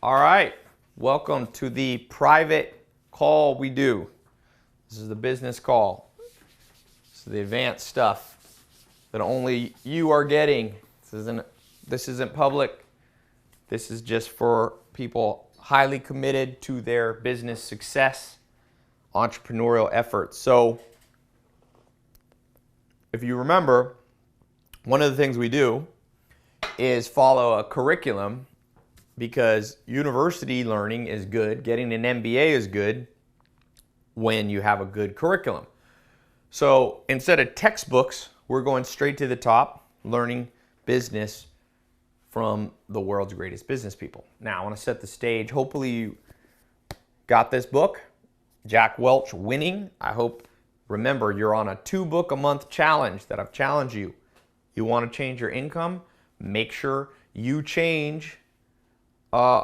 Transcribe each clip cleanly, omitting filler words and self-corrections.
All right, welcome to the private call we do. This is the business call. This is the advanced stuff that only you are getting. This isn't public. This is just for people highly committed to their business success, entrepreneurial efforts. So if you remember, one of the things we do is follow a curriculum, because university learning is good, getting an MBA is good when you have a good curriculum. So instead of textbooks, we're going straight to the top, learning business from the world's greatest business people. Now, I want to set the stage. Hopefully you got this book, Jack Welch, Winning. I hope, remember, you're on a 2-book-a-month challenge that I've challenged you. You want to change your income? Make sure you change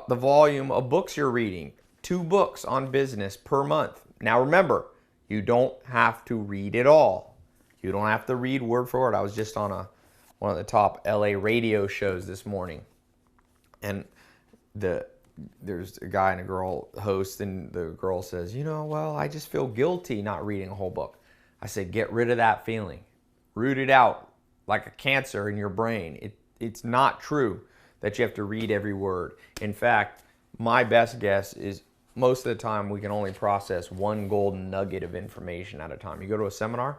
the volume of books you're reading. 2 books on business per month. Now remember, you don't have to read it all. You don't have to read word for word. I was just on one of the top LA radio shows this morning, and there's a guy and a girl host, and the girl says, well, I just feel guilty not reading a whole book. I said, get rid of that feeling. Root it out like a cancer in your brain. It's not true that you have to read every word. In fact, my best guess is most of the time we can only process one golden nugget of information at a time. You go to a seminar,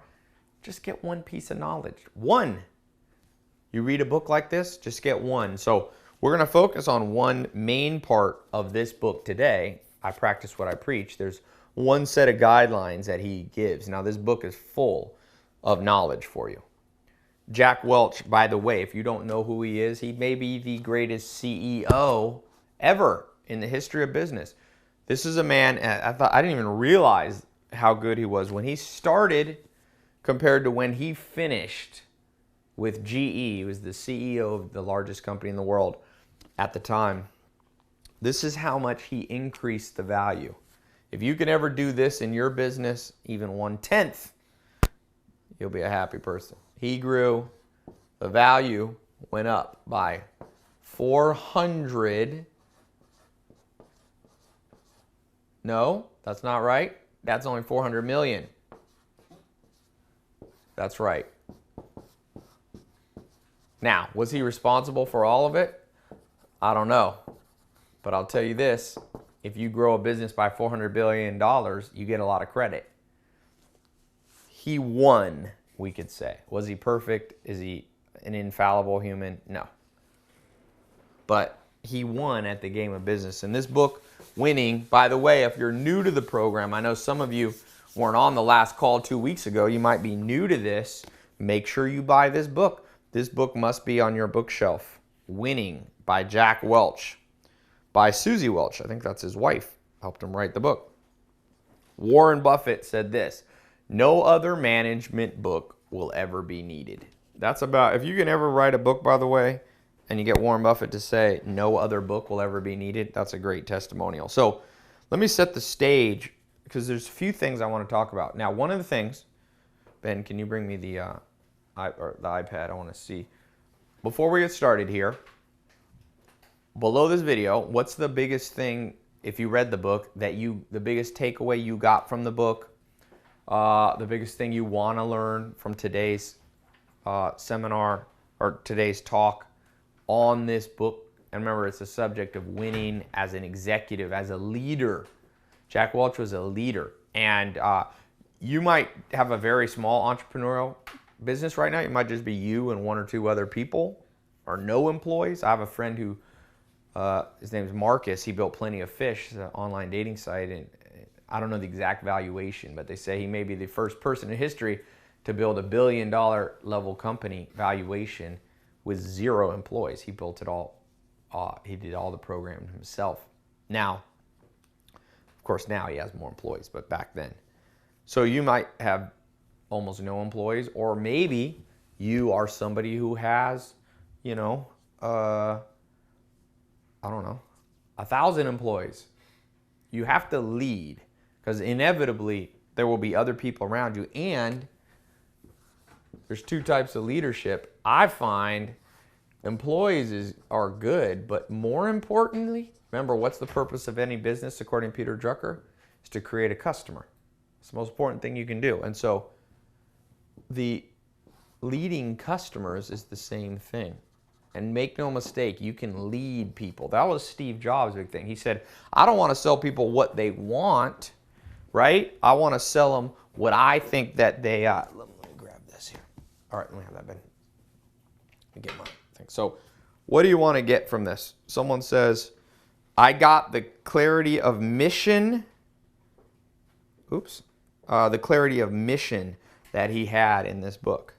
just get one piece of knowledge. One. You read a book like this, just get one. So we're going to focus on one main part of this book today. I practice what I preach. There's one set of guidelines that he gives. Now, this book is full of knowledge for you. Jack Welch, by the way, if you don't know who he is, he may be the greatest CEO ever in the history of business. This is a man, I didn't even realize how good he was when he started compared to when he finished with GE. He was the CEO of the largest company in the world at the time. This is how much he increased the value. If you can ever do this in your business, even 1/10, you'll be a happy person. He grew, the value went up by 400. No, that's not right. That's only 400 million. That's right. Now, was he responsible for all of it? I don't know. But I'll tell you this, if you grow a business by $400 billion, you get a lot of credit. He won, we could say. Was he perfect? Is he an infallible human? No. But he won at the game of business. And this book, Winning, by the way, if you're new to the program, I know some of you weren't on the last call 2 weeks ago. You might be new to this. Make sure you buy this book. This book must be on your bookshelf. Winning by Jack Welch. By Susie Welch. I think that's his wife. Helped him write the book. Warren Buffett said this: no other management book will ever be needed. That's about, if you can ever write a book, by the way, and you get Warren Buffett to say no other book will ever be needed, that's a great testimonial. So let me set the stage, because there's a few things I want to talk about. Now, one of the things, Ben, can you bring me the iPad? I want to see. Before we get started here, below this video, what's the biggest thing, if you read the book, the biggest takeaway you got from the book, the biggest thing you want to learn from today's seminar or today's talk on this book? And remember, it's the subject of winning as an executive, as a leader. Jack Welch was a leader. And you might have a very small entrepreneurial business right now. It might just be you and 1 or 2 other people, or no employees. I have a friend who, his name is Marcus. He built Plenty of Fish, an online dating site. And I don't know the exact valuation, but they say he may be the first person in history to build $1 billion level company valuation with 0 employees. He built it all. He did all the programming himself. Now, of course, now he has more employees, but back then. So you might have almost no employees, or maybe you are somebody who has, I don't know, 1,000 employees. You have to lead, because inevitably there will be other people around you, and there's 2 types of leadership. I find Employees are good, but more importantly, remember, what's the purpose of any business according to Peter Drucker? Is to create a customer. It's the most important thing you can do. And so the leading customers is the same thing. And make no mistake, you can lead people. That was Steve Jobs' big thing. He said, I don't want to sell people what they want, right? I want to sell them what I think that they, let me grab this here. All right, let me have that bin. Let me get my thing. So what do you want to get from this? Someone says, I got the clarity of mission. The clarity of mission that he had in this book.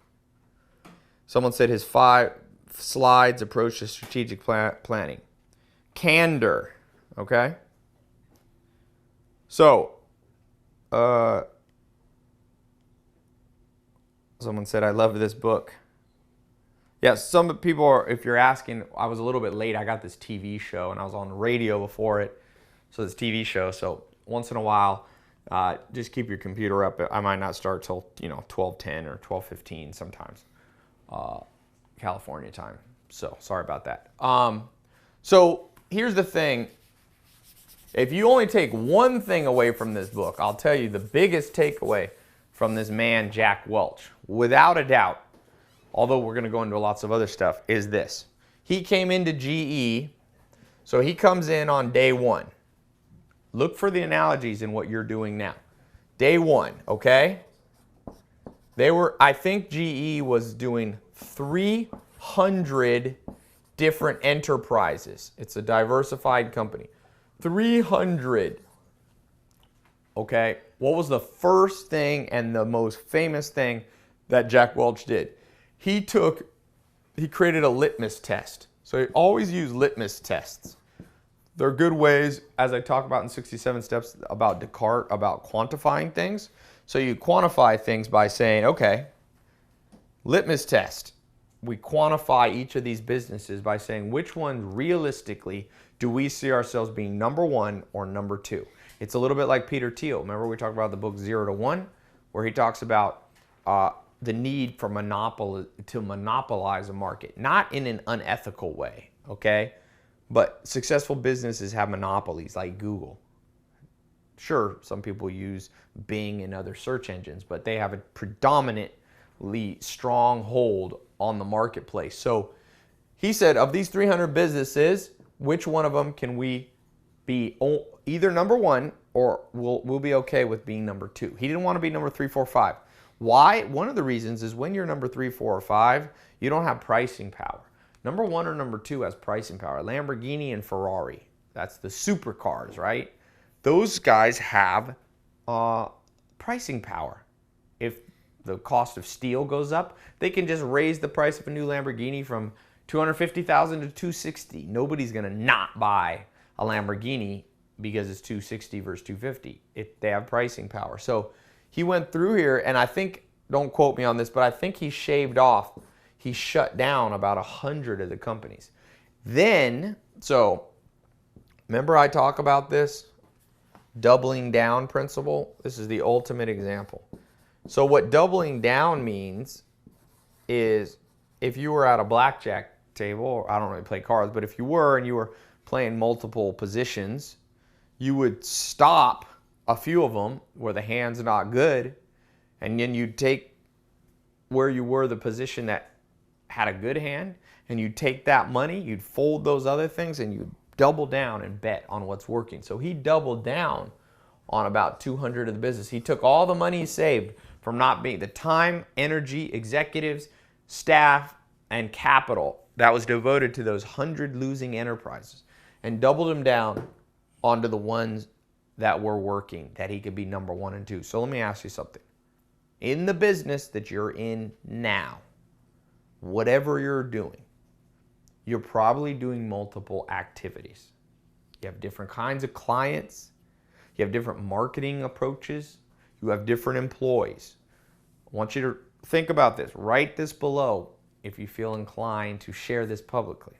Someone said his 5 slides approach to strategic planning. Candor, okay? So, someone said, I love this book. Yes, some people are, if you're asking, I was a little bit late. I got this TV show and I was on the radio before it. So this TV show, so once in a while, just keep your computer up. I might not start till 12:10 or 12:15 sometimes, California time. So sorry about that. So here's the thing. If you only take one thing away from this book, I'll tell you the biggest takeaway from this man, Jack Welch, without a doubt, although we're going to go into lots of other stuff, is this. He came into GE, so he comes in on day one. Look for the analogies in what you're doing now. Day one, okay? I think GE was doing 300 different enterprises. It's a diversified company. 300. Okay? What was the first thing and the most famous thing that Jack Welch did? He created a litmus test. So he always used litmus tests. They're good ways, as I talk about in 67 Steps about Descartes, about quantifying things. So you quantify things by saying, okay, litmus test. We quantify each of these businesses by saying which ones realistically do we see ourselves being number one or number two. It's a little bit like Peter Thiel. Remember we talked about the book 0 to 1, where he talks about the need for to monopolize a market, not in an unethical way, okay? But successful businesses have monopolies like Google. Sure, some people use Bing and other search engines, but they have a predominantly strong hold on the marketplace. So he said, of these 300 businesses, which one of them can we be either number one or we'll be okay with being number two? He didn't want to be number 3, 4, 5. Why? One of the reasons is when you're number 3, 4, or 5, you don't have pricing power. Number 1 or number 2 has pricing power. Lamborghini and Ferrari, that's the supercars, right? Those guys have pricing power. If the cost of steel goes up, they can just raise the price of a new Lamborghini from $250,000 to $260,000. Nobody's gonna not buy a Lamborghini because it's $260,000 versus $250,000. They have pricing power. So he went through here, and I think, don't quote me on this, but I think he shut down about 100 of the companies. Then, so remember I talk about this doubling down principle? This is the ultimate example. So what doubling down means is if you were at a blackjack table, or I don't really play cards, but if you were and you were playing multiple positions, you would stop a few of them where the hand's not good, and then you'd take where you were the position that had a good hand, and you'd take that money, you'd fold those other things, and you'd double down and bet on what's working. So he doubled down on about 200 of the business. He took all the money he saved from not being the time, energy, executives, staff, and capital that was devoted to those 100 losing enterprises and doubled them down onto the ones that were working, that he could be number 1 and 2. So let me ask you something. In the business that you're in now, whatever you're doing, you're probably doing multiple activities. You have different kinds of clients. You have different marketing approaches. You have different employees. I want you to think about this. Write this below if you feel inclined to share this publicly.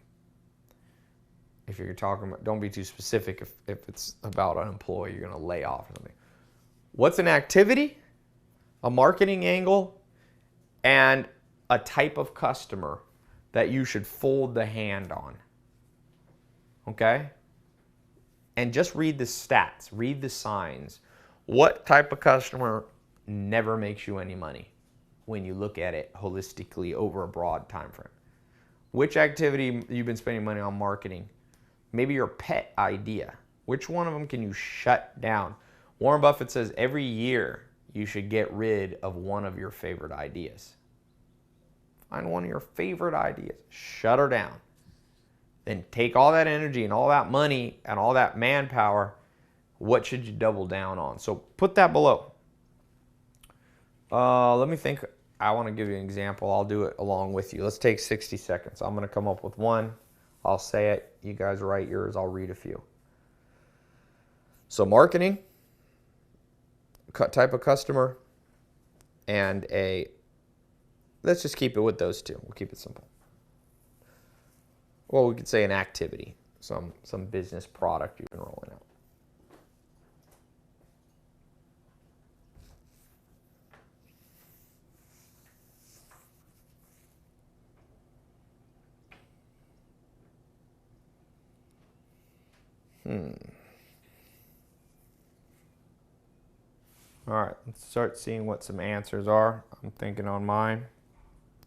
If you're talking about, don't be too specific if it's about an employee you're going to lay off or something. What's an activity, a marketing angle, and a type of customer that you should fold the hand on. Okay? And just read the stats, read the signs. What type of customer never makes you any money when you look at it holistically over a broad time frame? Which activity you've been spending money on marketing? Maybe your pet idea. Which one of them can you shut down? Warren Buffett says every year you should get rid of one of your favorite ideas. Find one of your favorite ideas, shut her down. Then take all that energy and all that money and all that manpower. What should you double down on? So put that below. Let me think. I want to give you an example. I'll do it along with you. Let's take 60 seconds. I'm going to come up with one. I'll say it. You guys write yours. I'll read a few. So marketing, type of customer, and let's just keep it with those two. We'll keep it simple. Well, we could say an activity, some business product you've been rolling out. All right, let's start seeing what some answers are. I'm thinking on mine.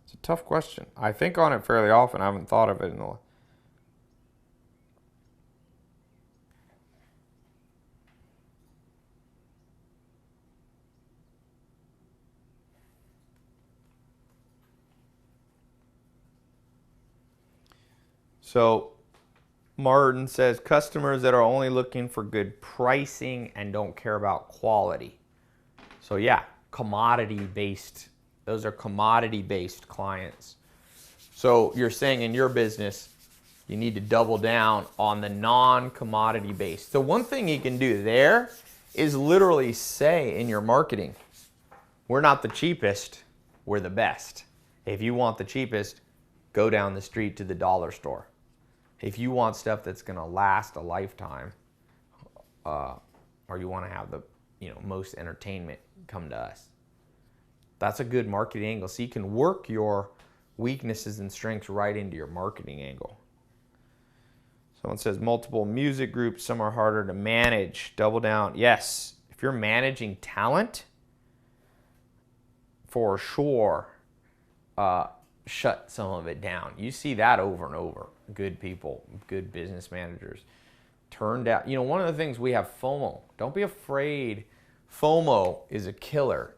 It's a tough question. I think on it fairly often. I haven't thought of it in a So Martin says customers that are only looking for good pricing and don't care about quality. So yeah, commodity-based. Those are commodity-based clients. So you're saying in your business, you need to double down on the non-commodity based. So one thing you can do there is literally say in your marketing, we're not the cheapest, we're the best. If you want the cheapest, go down the street to the dollar store. If you want stuff that's going to last a lifetime, or you want to have the most entertainment, come to us. That's a good marketing angle. So you can work your weaknesses and strengths right into your marketing angle. Someone says multiple music groups, some are harder to manage. Double down. Yes, if you're managing talent, for sure, shut some of it down. You see that over and over. Good people, good business managers turn down. One of the things we have FOMO. Don't be afraid. FOMO is a killer.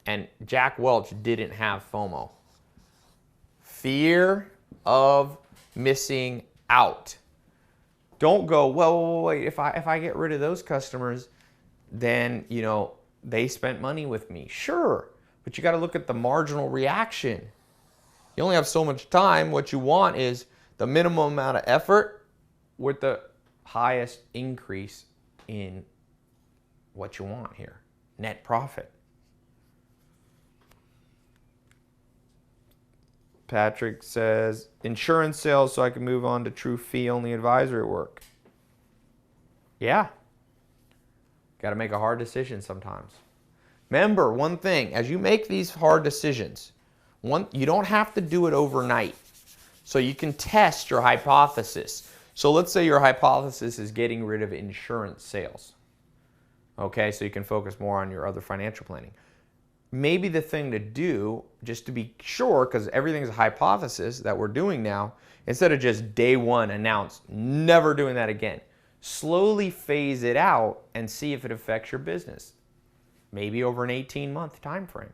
And Jack Welch didn't have FOMO. Fear of missing out. Don't go, well, wait, if I get rid of those customers, then, they spent money with me. Sure, but you got to look at the marginal reaction. You only have so much time. What you want is the minimum amount of effort with the highest increase in what you want here, net profit. Patrick says, insurance sales so I can move on to true fee-only advisory work. Yeah. Got to make a hard decision sometimes. Remember one thing, as you make these hard decisions, you don't have to do it overnight. So you can test your hypothesis. So let's say your hypothesis is getting rid of insurance sales. Okay, so you can focus more on your other financial planning. Maybe the thing to do, just to be sure, because everything's a hypothesis that we're doing now, instead of just day one announce, never doing that again. Slowly phase it out and see if it affects your business. Maybe over an 18-month time frame.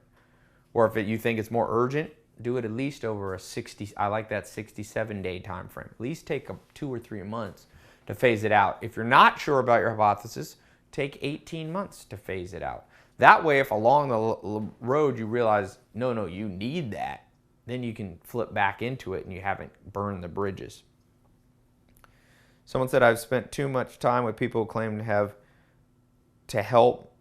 Or if you think it's more urgent, do it at least over a 67-day time frame. At least take 2 or 3 months to phase it out. If you're not sure about your hypothesis, take 18 months to phase it out. That way, if along the road you realize, no, you need that, then you can flip back into it and you haven't burned the bridges. Someone said, I've spent too much time with people who claim to help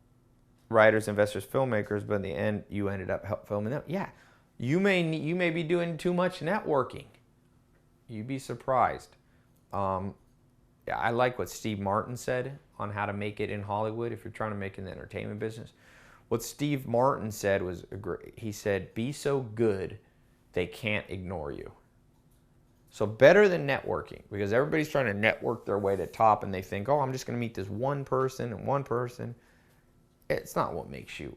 writers, investors, filmmakers, but in the end, you ended up filming them. Yeah, you may be doing too much networking. You'd be surprised. Yeah, I like what Steve Martin said on how to make it in Hollywood if you're trying to make it in the entertainment business. What Steve Martin said was, he said, be so good they can't ignore you. So better than networking, because everybody's trying to network their way to top and they think, oh, I'm just going to meet this one person and one person. It's not what makes you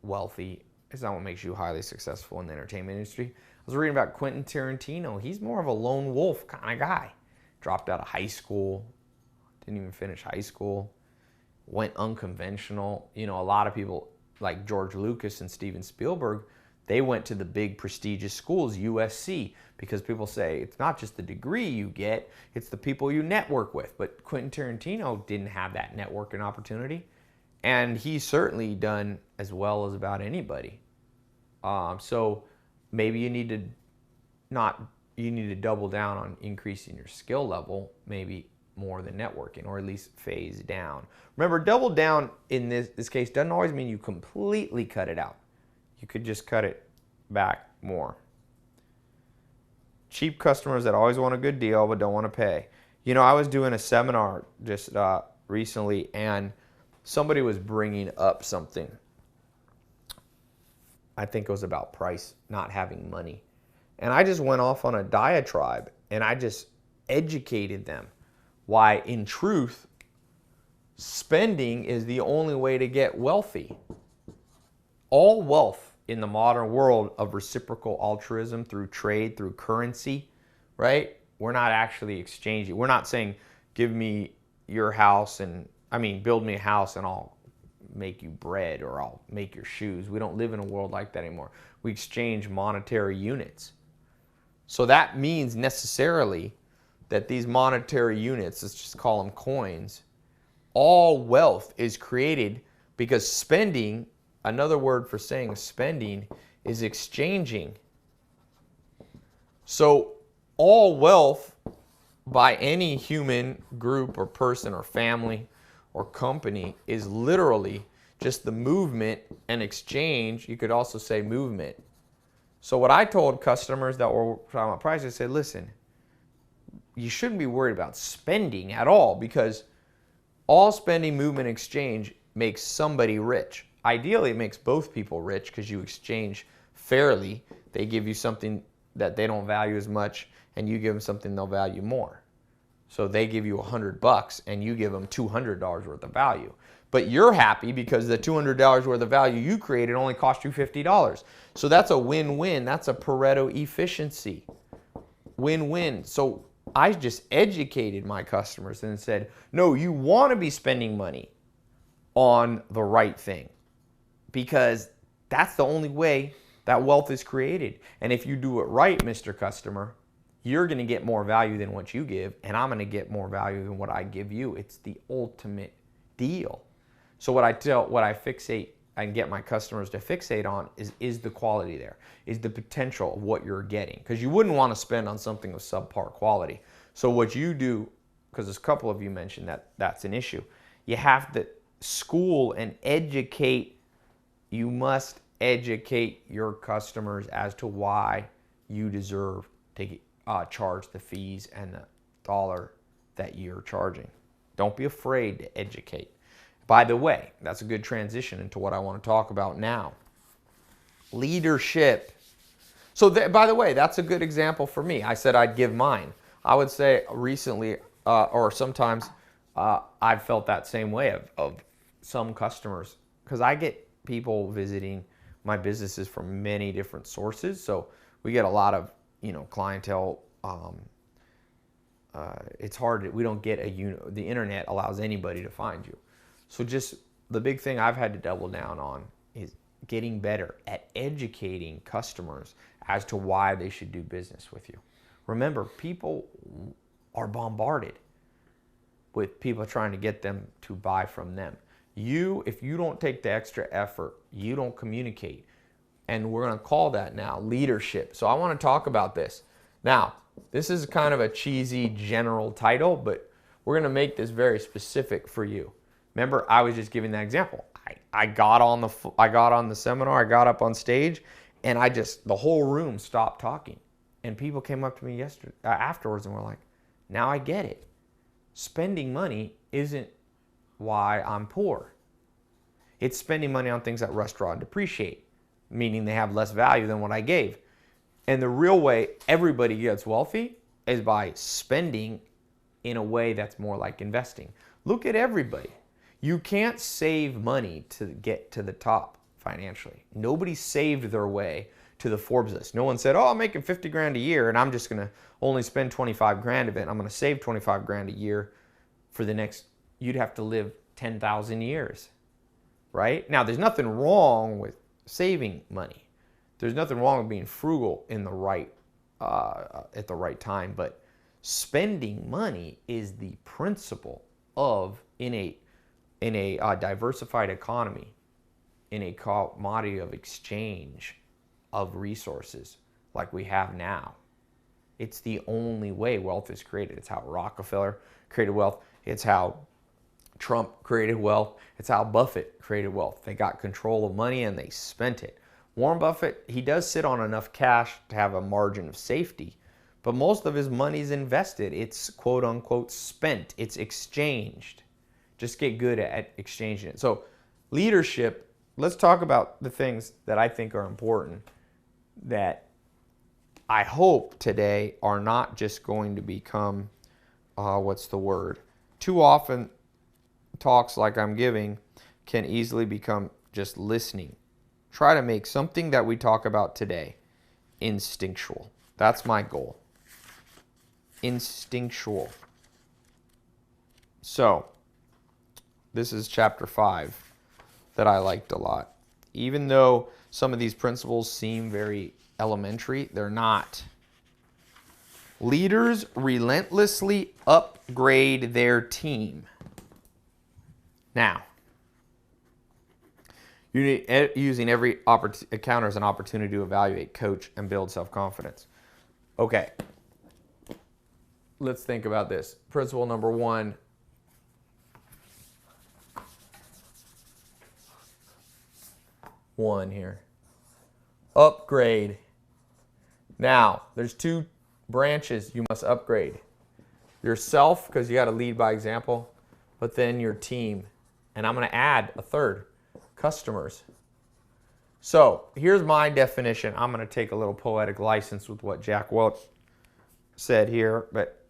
wealthy. It's not what makes you highly successful in the entertainment industry. I was reading about Quentin Tarantino. He's more of a lone wolf kind of guy. Dropped out of high school, didn't even finish high school, went unconventional. You know, a lot of people like George Lucas and Steven Spielberg, they went to the big prestigious schools, USC, because people say it's not just the degree you get, it's the people you network with. But Quentin Tarantino didn't have that networking opportunity, and he's certainly done as well as about anybody. So maybe you need to double down on increasing your skill level, maybe more than networking, or at least phase down. Remember, double down in this case doesn't always mean you completely cut it out. You could just cut it back more. Cheap customers that always want a good deal but don't want to pay. You know, I was doing a seminar just recently, and somebody was bringing up something. I think it was about price, not having money. And I just went off on a diatribe, and I just educated them why, in truth, spending is the only way to get wealthy. All wealth in the modern world of reciprocal altruism through trade, through currency, right? We're not actually exchanging. We're not saying, give me your house build me a house and I'll make you bread or I'll make your shoes. We don't live in a world like that anymore. We exchange monetary units. So that means necessarily that these monetary units, let's just call them coins, all wealth is created because spending, another word for saying spending, is exchanging. So all wealth by any human group or person or family or company is literally just the movement and exchange. You could also say movement. So what I told customers that were talking about price, I said, listen, you shouldn't be worried about spending at all, because all spending, movement, exchange makes somebody rich. Ideally, it makes both people rich because you exchange fairly. They give you something that they don't value as much, and you give them something they'll value more. So they give you $100 and you give them $200 worth of value. But you're happy because the $200 worth of value you created only cost you $50. So that's a win-win. That's a Pareto efficiency. Win-win. So I just educated my customers and said, no, you want to be spending money on the right thing, because that's the only way that wealth is created. And if you do it right, Mr. Customer, you're going to get more value than what you give, and I'm going to get more value than what I give you. It's the ultimate deal. So what I fixate and get my customers to fixate on is the quality there, is the potential of what you're getting. Because you wouldn't want to spend on something of subpar quality. So what you do, because there's a couple of you mentioned that that's an issue, you have to school and educate. You must educate your customers as to why you deserve to charge the fees and the dollar that you're charging. Don't be afraid to educate. By the way, that's a good transition into what I want to talk about now. Leadership. So by the way, that's a good example for me. I said I'd give mine. I would say recently, or sometimes, I've felt that same way of some customers, because I get people visiting my businesses from many different sources. So we get a lot of clientele. It's hard. We don't get the internet allows anybody to find you. So just the big thing I've had to double down on is getting better at educating customers as to why they should do business with you. Remember, people are bombarded with people trying to get them to buy from them. If you don't take the extra effort, you don't communicate. And we're going to call that now leadership. So I want to talk about this. Now, this is kind of a cheesy general title, but we're going to make this very specific for you. Remember, I was just giving that example. I got on the seminar, I got up on stage, and the whole room stopped talking. And people came up to me afterwards and were like, now I get it. Spending money isn't why I'm poor. It's spending money on things that rust, rot, and depreciate, meaning they have less value than what I gave. And the real way everybody gets wealthy is by spending in a way that's more like investing. Look at everybody. You can't save money to get to the top financially. Nobody saved their way to the Forbes list. No one said, oh, I'm making 50 grand a year and I'm just going to only spend 25 grand of it. I'm going to save 25 grand a year for the next, you'd have to live 10,000 years, right? Now, there's nothing wrong with saving money. There's nothing wrong with being frugal in the right, at the right time, but spending money is the principle of in a diversified economy, in a commodity of exchange of resources like we have now. It's the only way wealth is created. It's how Rockefeller created wealth. It's how Trump created wealth. It's how Buffett created wealth. They got control of money and they spent it. Warren Buffett, he does sit on enough cash to have a margin of safety, but most of his money is invested. It's quote unquote spent. It's exchanged. Just get good at exchanging it. So leadership, let's talk about the things that I think are important that I hope today are not just going to become, too often talks like I'm giving can easily become just listening. Try to make something that we talk about today instinctual. That's my goal. Instinctual. So, this is chapter 5 that I liked a lot. Even though some of these principles seem very elementary, they're not. Leaders relentlessly upgrade their team. Now, using every encounter as an opportunity to evaluate, coach, and build self-confidence. Okay, let's think about this. Principle number 1. Here. Upgrade. Now, there's 2 branches you must upgrade. Yourself, because you got to lead by example, but then your team. And I'm going to add a 3rd, customers. So here's my definition. I'm going to take a little poetic license with what Jack Welch said here, but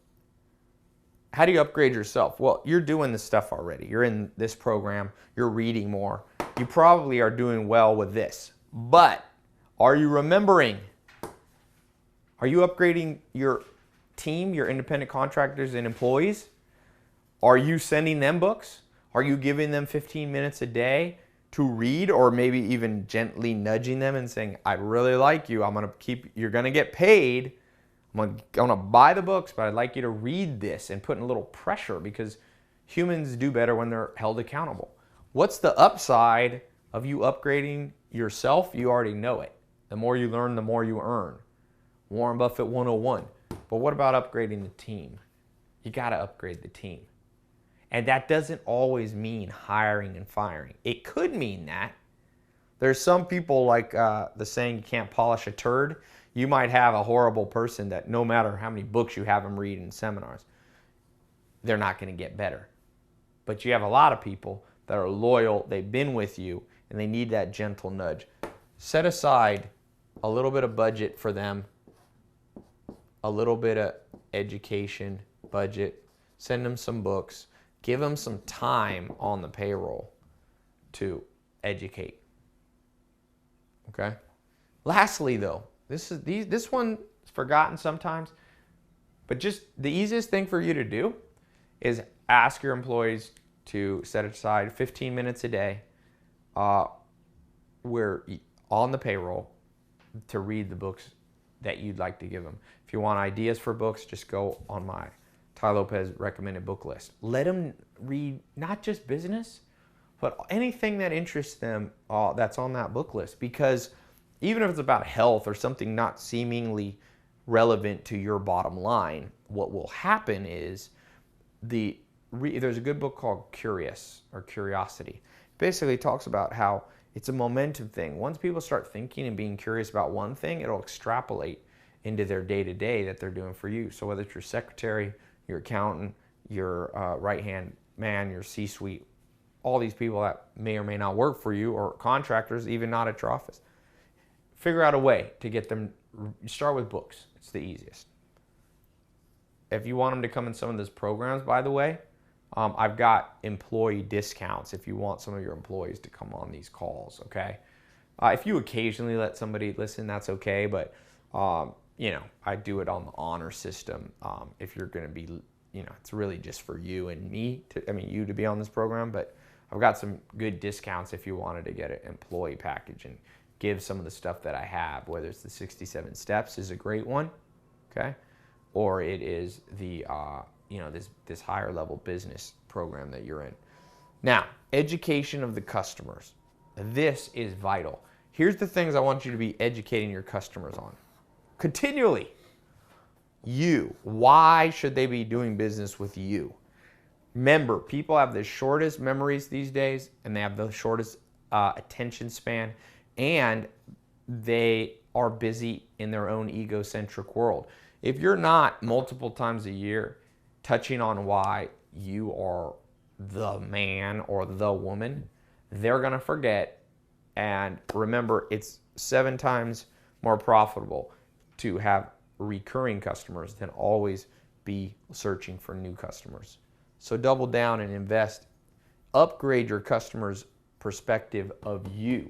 how do you upgrade yourself? Well, you're doing this stuff already. You're in this program. You're reading more. You probably are doing well with this. But are you remembering? Are you upgrading your team, your independent contractors and employees? Are you sending them books? Are you giving them 15 minutes a day to read, or maybe even gently nudging them and saying, I really like you. You're going to get paid. I'm going to buy the books, but I'd like you to read this, and putting a little pressure, because humans do better when they're held accountable. What's the upside of you upgrading yourself? You already know it. The more you learn, the more you earn. Warren Buffett 101. But what about upgrading the team? You got to upgrade the team. And that doesn't always mean hiring and firing. It could mean that. There's some people, like the saying, you can't polish a turd. You might have a horrible person that no matter how many books you have them read in seminars, they're not going to get better. But you have a lot of people that are loyal, they've been with you, and they need that gentle nudge. Set aside a little bit of budget for them, a little bit of education budget, send them some books, give them some time on the payroll to educate. Okay? Lastly, though, this one is forgotten sometimes, but just the easiest thing for you to do is ask your employees to set aside 15 minutes a day where on the payroll to read the books that you'd like to give them. If you want ideas for books, just go on my Tai Lopez recommended book list. Let them read not just business, but anything that interests them that's on that book list. Because even if it's about health or something not seemingly relevant to your bottom line, what will happen is there's a good book called Curiosity. Basically, it talks about how it's a momentum thing. Once people start thinking and being curious about one thing, it'll extrapolate into their day-to-day that they're doing for you. So whether it's your secretary, your accountant, your right-hand man, your C-suite, all these people that may or may not work for you, or contractors, even not at your office. figure out a way to get them. Start with books. It's the easiest. If you want them to come in some of those programs, by the way, I've got employee discounts if you want some of your employees to come on these calls, okay? If you occasionally let somebody listen, that's okay, but I do it on the honor system. If you're going to be, it's really just for you and me, you to be on this program, but I've got some good discounts if you wanted to get an employee package and give some of the stuff that I have, whether it's the 67 steps is a great one, okay? Or it is the, this higher level business program that you're in. Now, education of the customers. This is vital. Here's the things I want you to be educating your customers on. Continually. You. Why should they be doing business with you? Remember, people have the shortest memories these days, and they have the shortest attention span, and they are busy in their own egocentric world. If you're not multiple times a year touching on why you are the man or the woman, they're going to forget. And remember, it's 7 times more profitable to have recurring customers than always be searching for new customers. So double down and invest. Upgrade your customers' perspective of you.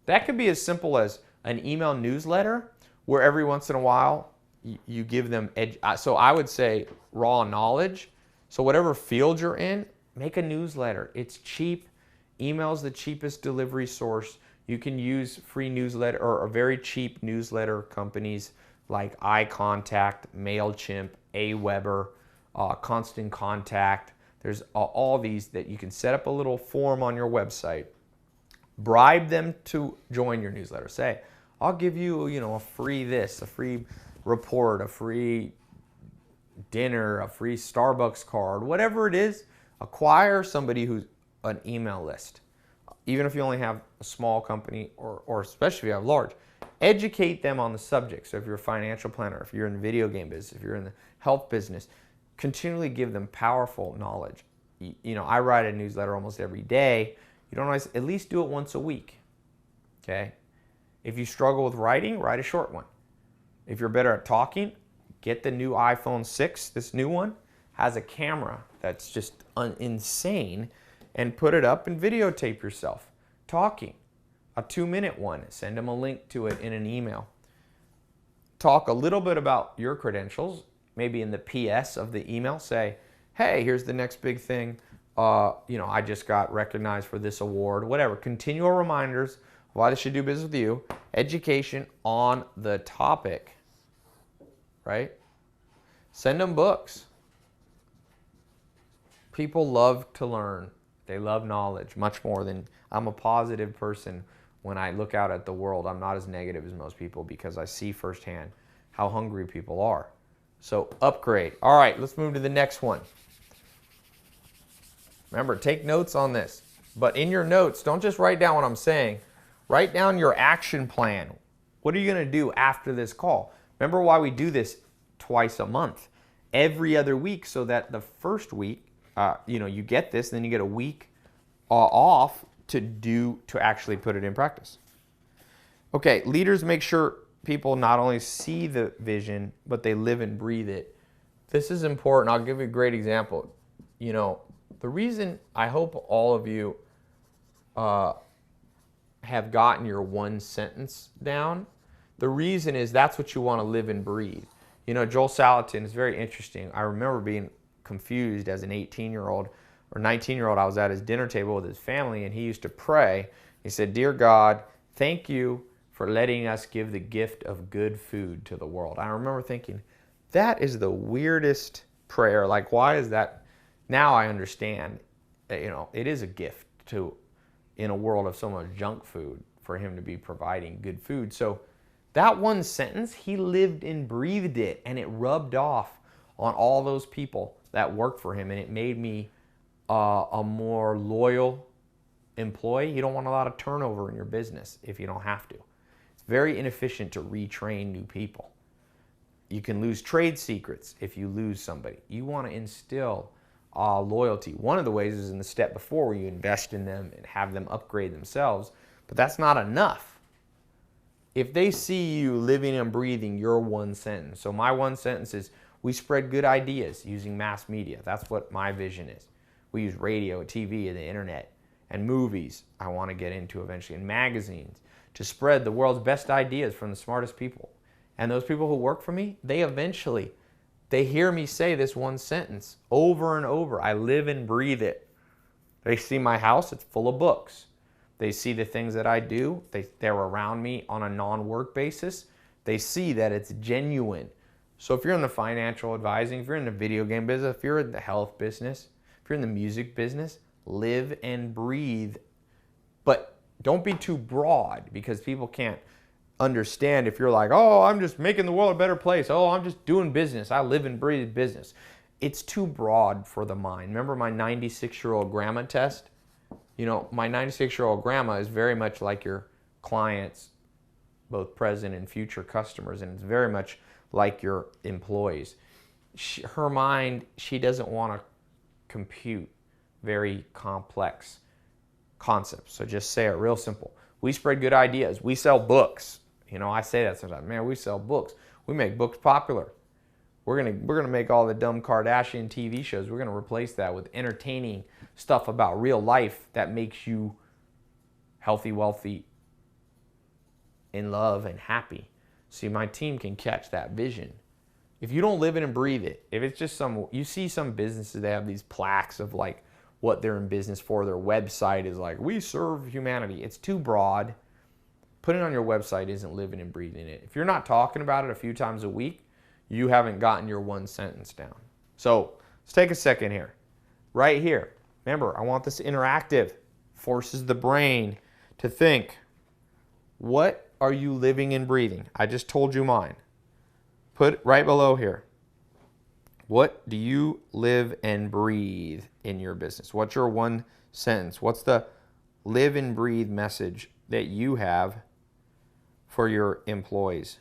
That could be as simple as an email newsletter where every once in a while you give them, so I would say raw knowledge. So whatever field you're in, make a newsletter. It's cheap. Email's the cheapest delivery source. You can use free newsletter or very cheap newsletter companies like iContact, MailChimp, Aweber, Constant Contact. There's all these that you can set up a little form on your website. Bribe them to join your newsletter. Say, I'll give you, a free this, a free report, a free dinner, a free Starbucks card, whatever it is. Acquire somebody who's an email list. Even if you only have a small company or especially if you have large, educate them on the subject. So if you're a financial planner, if you're in the video game business, if you're in the health business, continually give them powerful knowledge. I write a newsletter almost every day. You don't always, at least do it once a week, okay? If you struggle with writing, write a short one. If you're better at talking, get the new iPhone 6, this new one, has a camera that's just insane, and put it up and videotape yourself talking. A 2-minute one, send them a link to it in an email. Talk a little bit about your credentials, maybe in the PS of the email, say, hey, here's the next big thing. I just got recognized for this award, whatever. Continual reminders of why they should do business with you. Education on the topic, right? Send them books. People love to learn. They love knowledge much more than, I'm a positive person. When I look out at the world, I'm not as negative as most people because I see firsthand how hungry people are. So upgrade. All right, let's move to the next one. Remember, take notes on this. But in your notes, don't just write down what I'm saying. Write down your action plan. What are you going to do after this call? Remember why we do this twice a month, every other week, so that the first week, you get this, then you get a week off to actually put it in practice. Okay, leaders make sure people not only see the vision, but they live and breathe it. This is important. I'll give you a great example. The reason I hope all of you have gotten your one sentence down, the reason is that's what you want to live and breathe. Joel Salatin is very interesting. I remember being confused as an 18-year-old or 19-year-old. I was at his dinner table with his family, and he used to pray. He said, "Dear God, thank you for letting us give the gift of good food to the world." I remember thinking, that is the weirdest prayer. Like, why is that? Now I understand. It is a gift in a world of so much junk food, for him to be providing good food. So that one sentence, he lived and breathed it, and it rubbed off on all those people that worked for him, and it made me a more loyal employee. You don't want a lot of turnover in your business if you don't have to. It's very inefficient to retrain new people. You can lose trade secrets if you lose somebody. You want to instill loyalty. One of the ways is in the step before, where you invest in them and have them upgrade themselves, but that's not enough. if they see you living and breathing your one sentence, so my one sentence is, we spread good ideas using mass media. That's what my vision is. We use radio, TV, and the internet, and movies I want to get into eventually, and magazines, to spread the world's best ideas from the smartest people. And those people who work for me, they hear me say this one sentence over and over. I live and breathe it. They see my house, it's full of books. They see the things that I do. They're around me on a non-work basis. They see that it's genuine. So if you're in the financial advising, if you're in the video game business, if you're in the health business, if you're in the music business, live and breathe. But don't be too broad, because people can't understand if you're like, oh, I'm just making the world a better place. Oh, I'm just doing business. I live and breathe business. It's too broad for the mind. Remember my 96-year-old grandma test? You know, my 96-year-old grandma is very much like your clients, both present and future customers, and it's very much like your employees. Her mind, she doesn't want to compute very complex concepts. So just say it real simple. We spread good ideas. We sell books. You know, I say that sometimes. Man, we sell books. We make books popular. We're gonna make all the dumb Kardashian TV shows. We're gonna replace that with entertaining stuff about real life that makes you healthy, wealthy, in love, and happy. See, my team can catch that vision. If you don't live it and breathe it, if it's just you see some businesses, they have these plaques of like what they're in business for. Their website is like, we serve humanity. It's too broad. Putting it on your website isn't living and breathing it. If you're not talking about it a few times a week, you haven't gotten your one sentence down. So let's take a second here. Right here. Remember, I want this interactive. Forces the brain to think. What are you living and breathing? I just told you mine. Put right below here. What do you live and breathe in your business? What's your one sentence? What's the live and breathe message that you have for your employees?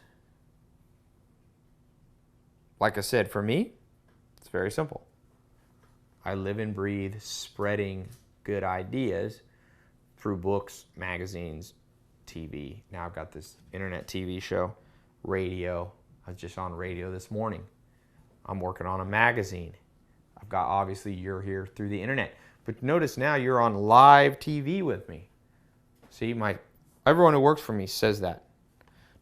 Like I said, for me, it's very simple. I live and breathe spreading good ideas through books, magazines, TV. Now I've got this internet TV show, radio. I was just on radio this morning. I'm working on a magazine. I've got, obviously, you're here through the internet. But notice now you're on live TV with me. See, everyone who works for me says that.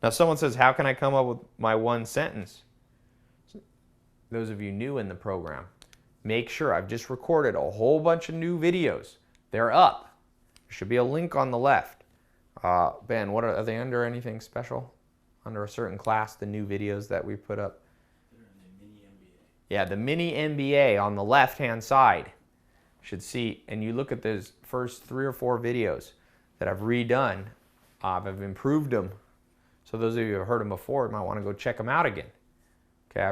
Now someone says, how can I come up with my one sentence? Those of you new in the program, make sure I've just recorded a whole bunch of new videos. They're up. There should be a link on the left. Ben, are they under anything special? Under a certain class, the new videos that we put up? They're in the mini MBA. Yeah, the mini MBA on the left-hand side. You should see, and you look at those first 3 or 4 videos that I've redone. I've improved them. So those of you who have heard them before, you might want to go check them out again. Okay,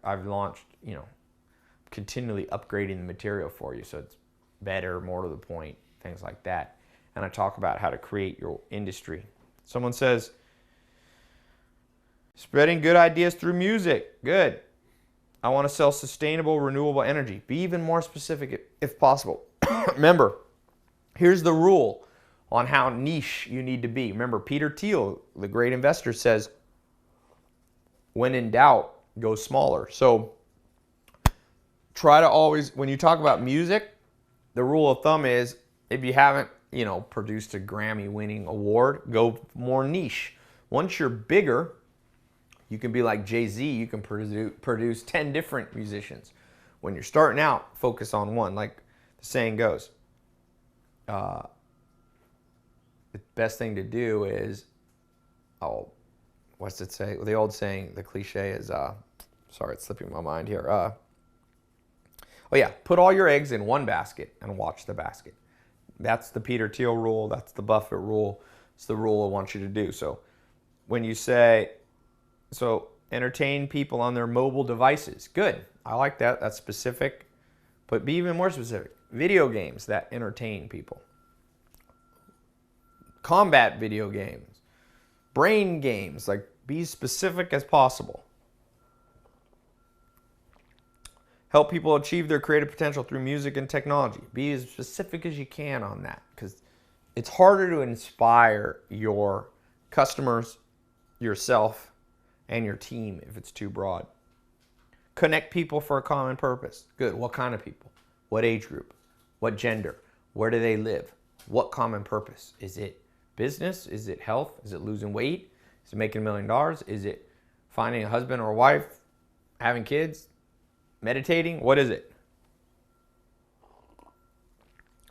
I've launched, continually upgrading the material for you so it's better, more to the point, things like that. And I talk about how to create your industry. Someone says, spreading good ideas through music. Good. I want to sell sustainable, renewable energy. Be even more specific if possible. Remember, here's the rule on how niche you need to be. Remember, Peter Thiel, the great investor, says, when in doubt, go smaller. So try to always, when you talk about music, the rule of thumb is, if you haven't, produced a Grammy-winning award, go more niche. Once you're bigger, you can be like Jay-Z. You can produce 10 different musicians. When you're starting out, focus on one. Like the saying goes, the best thing to do is, what's it say? The old saying, the cliche is, sorry, it's slipping my mind here. Put all your eggs in one basket and watch the basket. That's the Peter Thiel rule. That's the Buffett rule. It's the rule I want you to do. So when you say, entertain people on their mobile devices. Good. I like that. That's specific. But be even more specific. Video games that entertain people. Combat video games. Brain games. Like, be specific as possible. Help people achieve their creative potential through music and technology. Be as specific as you can on that, because it's harder to inspire your customers, yourself, and your team if it's too broad. Connect people for a common purpose. Good. What kind of people? What age group? What gender? Where do they live? What common purpose? Is it business? Is it health? Is it losing weight? Is it making $1 million? Is it finding a husband or a wife? Having kids? Meditating? What is it?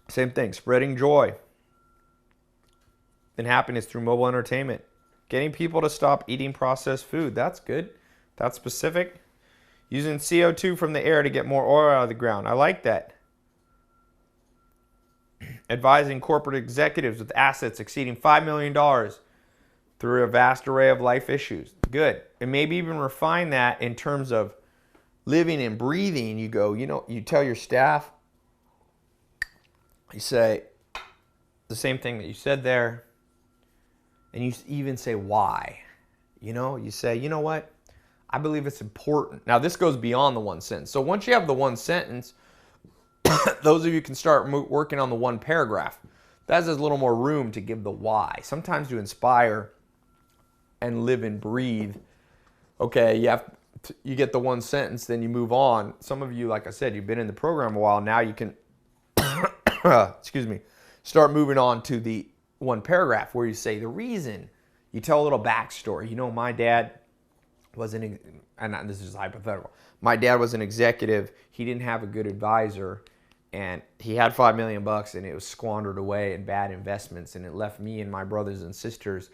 Same thing. Spreading joy and happiness through mobile entertainment. Getting people to stop eating processed food. That's good. That's specific. Using CO2 from the air to get more oil out of the ground. I like that. Advising corporate executives with assets exceeding $5 million through a vast array of life issues. Good. And maybe even refine that in terms of living and breathing. You go, you tell your staff, you say the same thing that you said there. And you even say why. You say, you know what? I believe it's important. Now, this goes beyond the one sentence. So once you have the one sentence, those of you can start working on the one paragraph. That has a little more room to give the why. Sometimes to inspire and live and breathe, okay, you get the one sentence, then you move on. Some of you, like I said, you've been in the program a while. Now you can, start moving on to the one paragraph where you say the reason. You tell a little backstory. My dad was and this is hypothetical. My dad was an executive. He didn't have a good advisor, and he had $5 million and it was squandered away in bad investments, and it left me and my brothers and sisters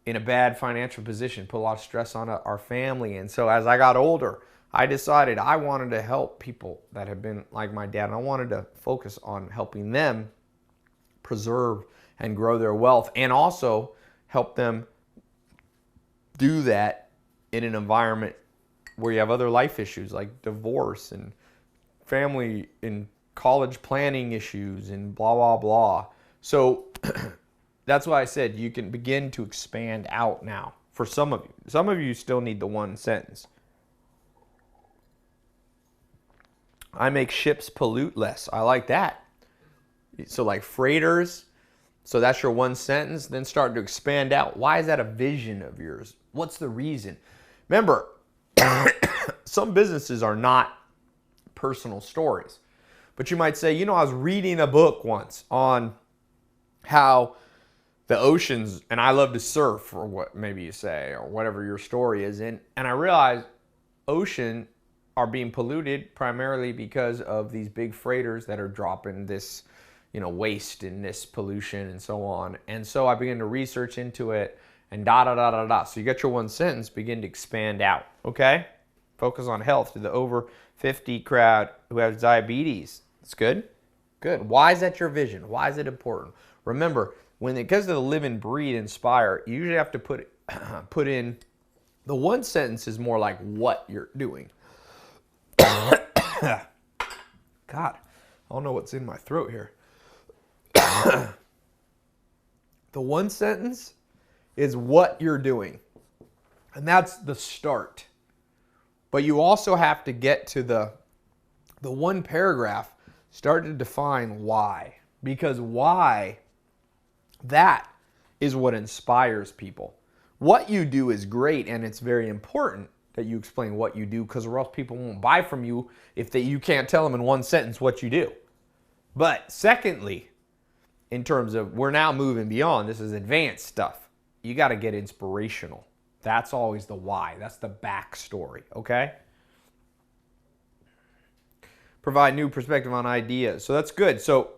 in a bad financial position, put a lot of stress on our family. And so as I got older, I decided I wanted to help people that have been like my dad, and I wanted to focus on helping them preserve and grow their wealth, and also help them do that in an environment where you have other life issues like divorce and family and college planning issues and blah, blah, blah. So that's why I said you can begin to expand out now for some of you. Some of you still need the one sentence. I make ships pollute less. I like that. So like freighters, so that's your one sentence. Then start to expand out. Why is that a vision of yours? What's the reason? Remember, some businesses are not personal stories. But you might say, I was reading a book once on how the oceans, and I love to surf, or what maybe you say, or whatever your story is. And I realized ocean are being polluted primarily because of these big freighters that are dropping this waste and this pollution and so on. And so I began to research into it and So you got your one sentence, begin to expand out, okay? Focus on health to the over 50 crowd who has diabetes. That's good. Good. Why is that your vision? Why is it important? Remember, when it comes to the live and breathe, inspire, you usually have to put in, the one sentence is more like what you're doing. God, I don't know what's in my throat here. The one sentence is what you're doing. And that's the start. But you also have to get to the one paragraph, start to define why. Because why, that is what inspires people. What you do is great, and it's very important that you explain what you do, because or else people won't buy from you if you can't tell them in one sentence what you do. But secondly, in terms of, we're now moving beyond, this is advanced stuff. You got to get inspirational. That's always the why. That's the backstory, okay? Provide new perspective on ideas. So that's good. So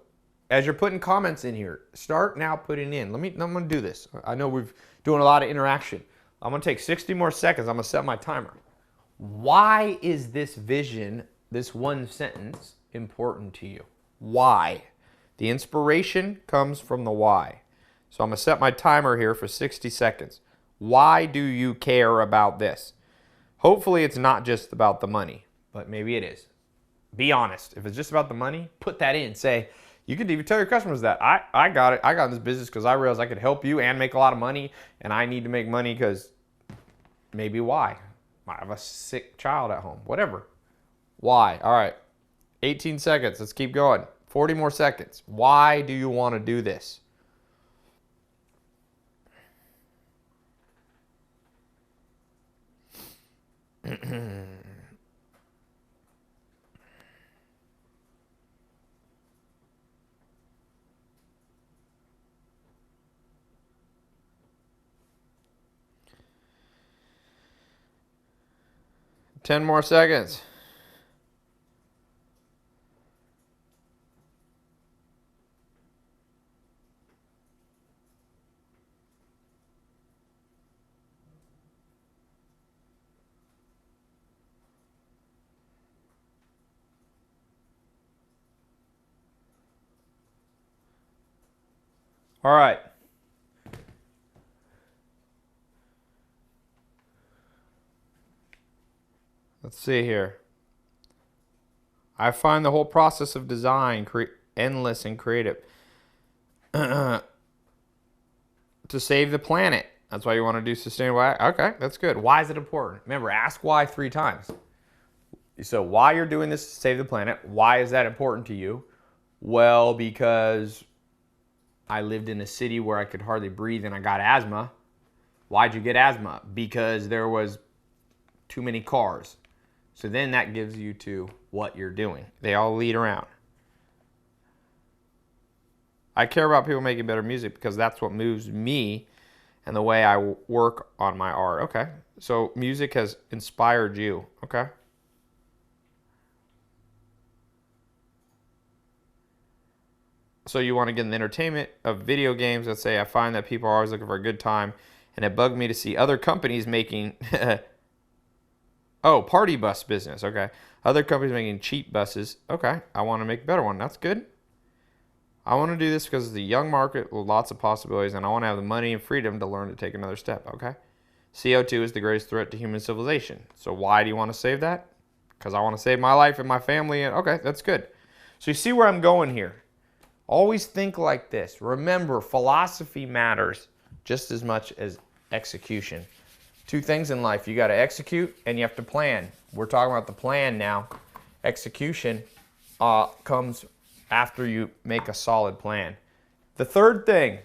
as you're putting comments in here, start now putting in. I'm going to do this. I know we're doing a lot of interaction. I'm going to take 60 more seconds. I'm going to set my timer. Why is this vision, this one sentence, important to you? Why? The inspiration comes from the why. So I'm going to set my timer here for 60 seconds. Why do you care about this? Hopefully it's not just about the money, but maybe it is. Be honest. If it's just about the money, put that in. Say, you could even tell your customers that. I got it. I got in this business because I realized I could help you and make a lot of money, and I need to make money because maybe why? I have a sick child at home. Whatever. Why? All right. 18 seconds. Let's keep going. 40 more seconds. Why do you want to do this? 10 more seconds. All right. Let's see here. I find the whole process of design endless and creative. To save the planet. That's why you want to do sustainable. Okay, that's good. Why is it important? Remember, ask why 3 times. So why you're doing this to save the planet. Why is that important to you? Well, because I lived in a city where I could hardly breathe and I got asthma. Why'd you get asthma? Because there was too many cars. So then that gives you to what you're doing. They all lead around. I care about people making better music because that's what moves me and the way I work on my art. Okay. So music has inspired you. Okay. So you want to get in the entertainment of video games. Let's say I find that people are always looking for a good time, and it bugged me to see other companies making oh, party bus business. Okay. Other companies making cheap buses. Okay. I want to make a better one. That's good. I want to do this because it's a young market with lots of possibilities, and I want to have the money and freedom to learn to take another step. Okay. CO2 is the greatest threat to human civilization. So why do you want to save that? Because I want to save my life and my family. And okay, that's good. So you see where I'm going here. Always think like this. Remember, philosophy matters just as much as execution. 2 things in life. You got to execute and you have to plan. We're talking about the plan now. Execution comes after you make a solid plan. The third thing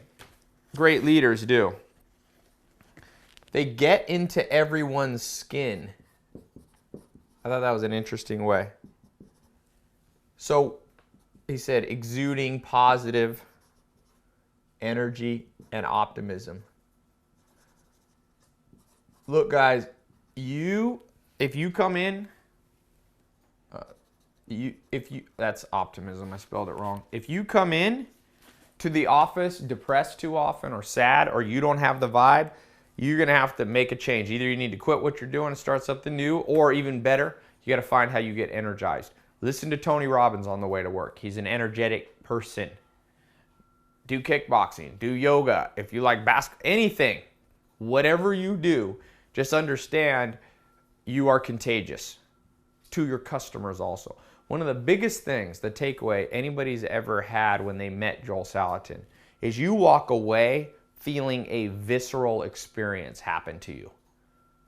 great leaders do, they get into everyone's skin. I thought that was an interesting way. So he said exuding positive energy and optimism. Look, guys, if you come in, that's optimism. I spelled it wrong. If you come in to the office depressed too often or sad, or you don't have the vibe, you're going to have to make a change. Either you need to quit what you're doing and start something new, or even better, you got to find how you get energized. Listen to Tony Robbins on the way to work. He's an energetic person. Do kickboxing, do yoga. If you like basketball, anything, whatever you do, just understand you are contagious to your customers also. One of the biggest things, the takeaway anybody's ever had when they met Joel Salatin, is you walk away feeling a visceral experience happen to you.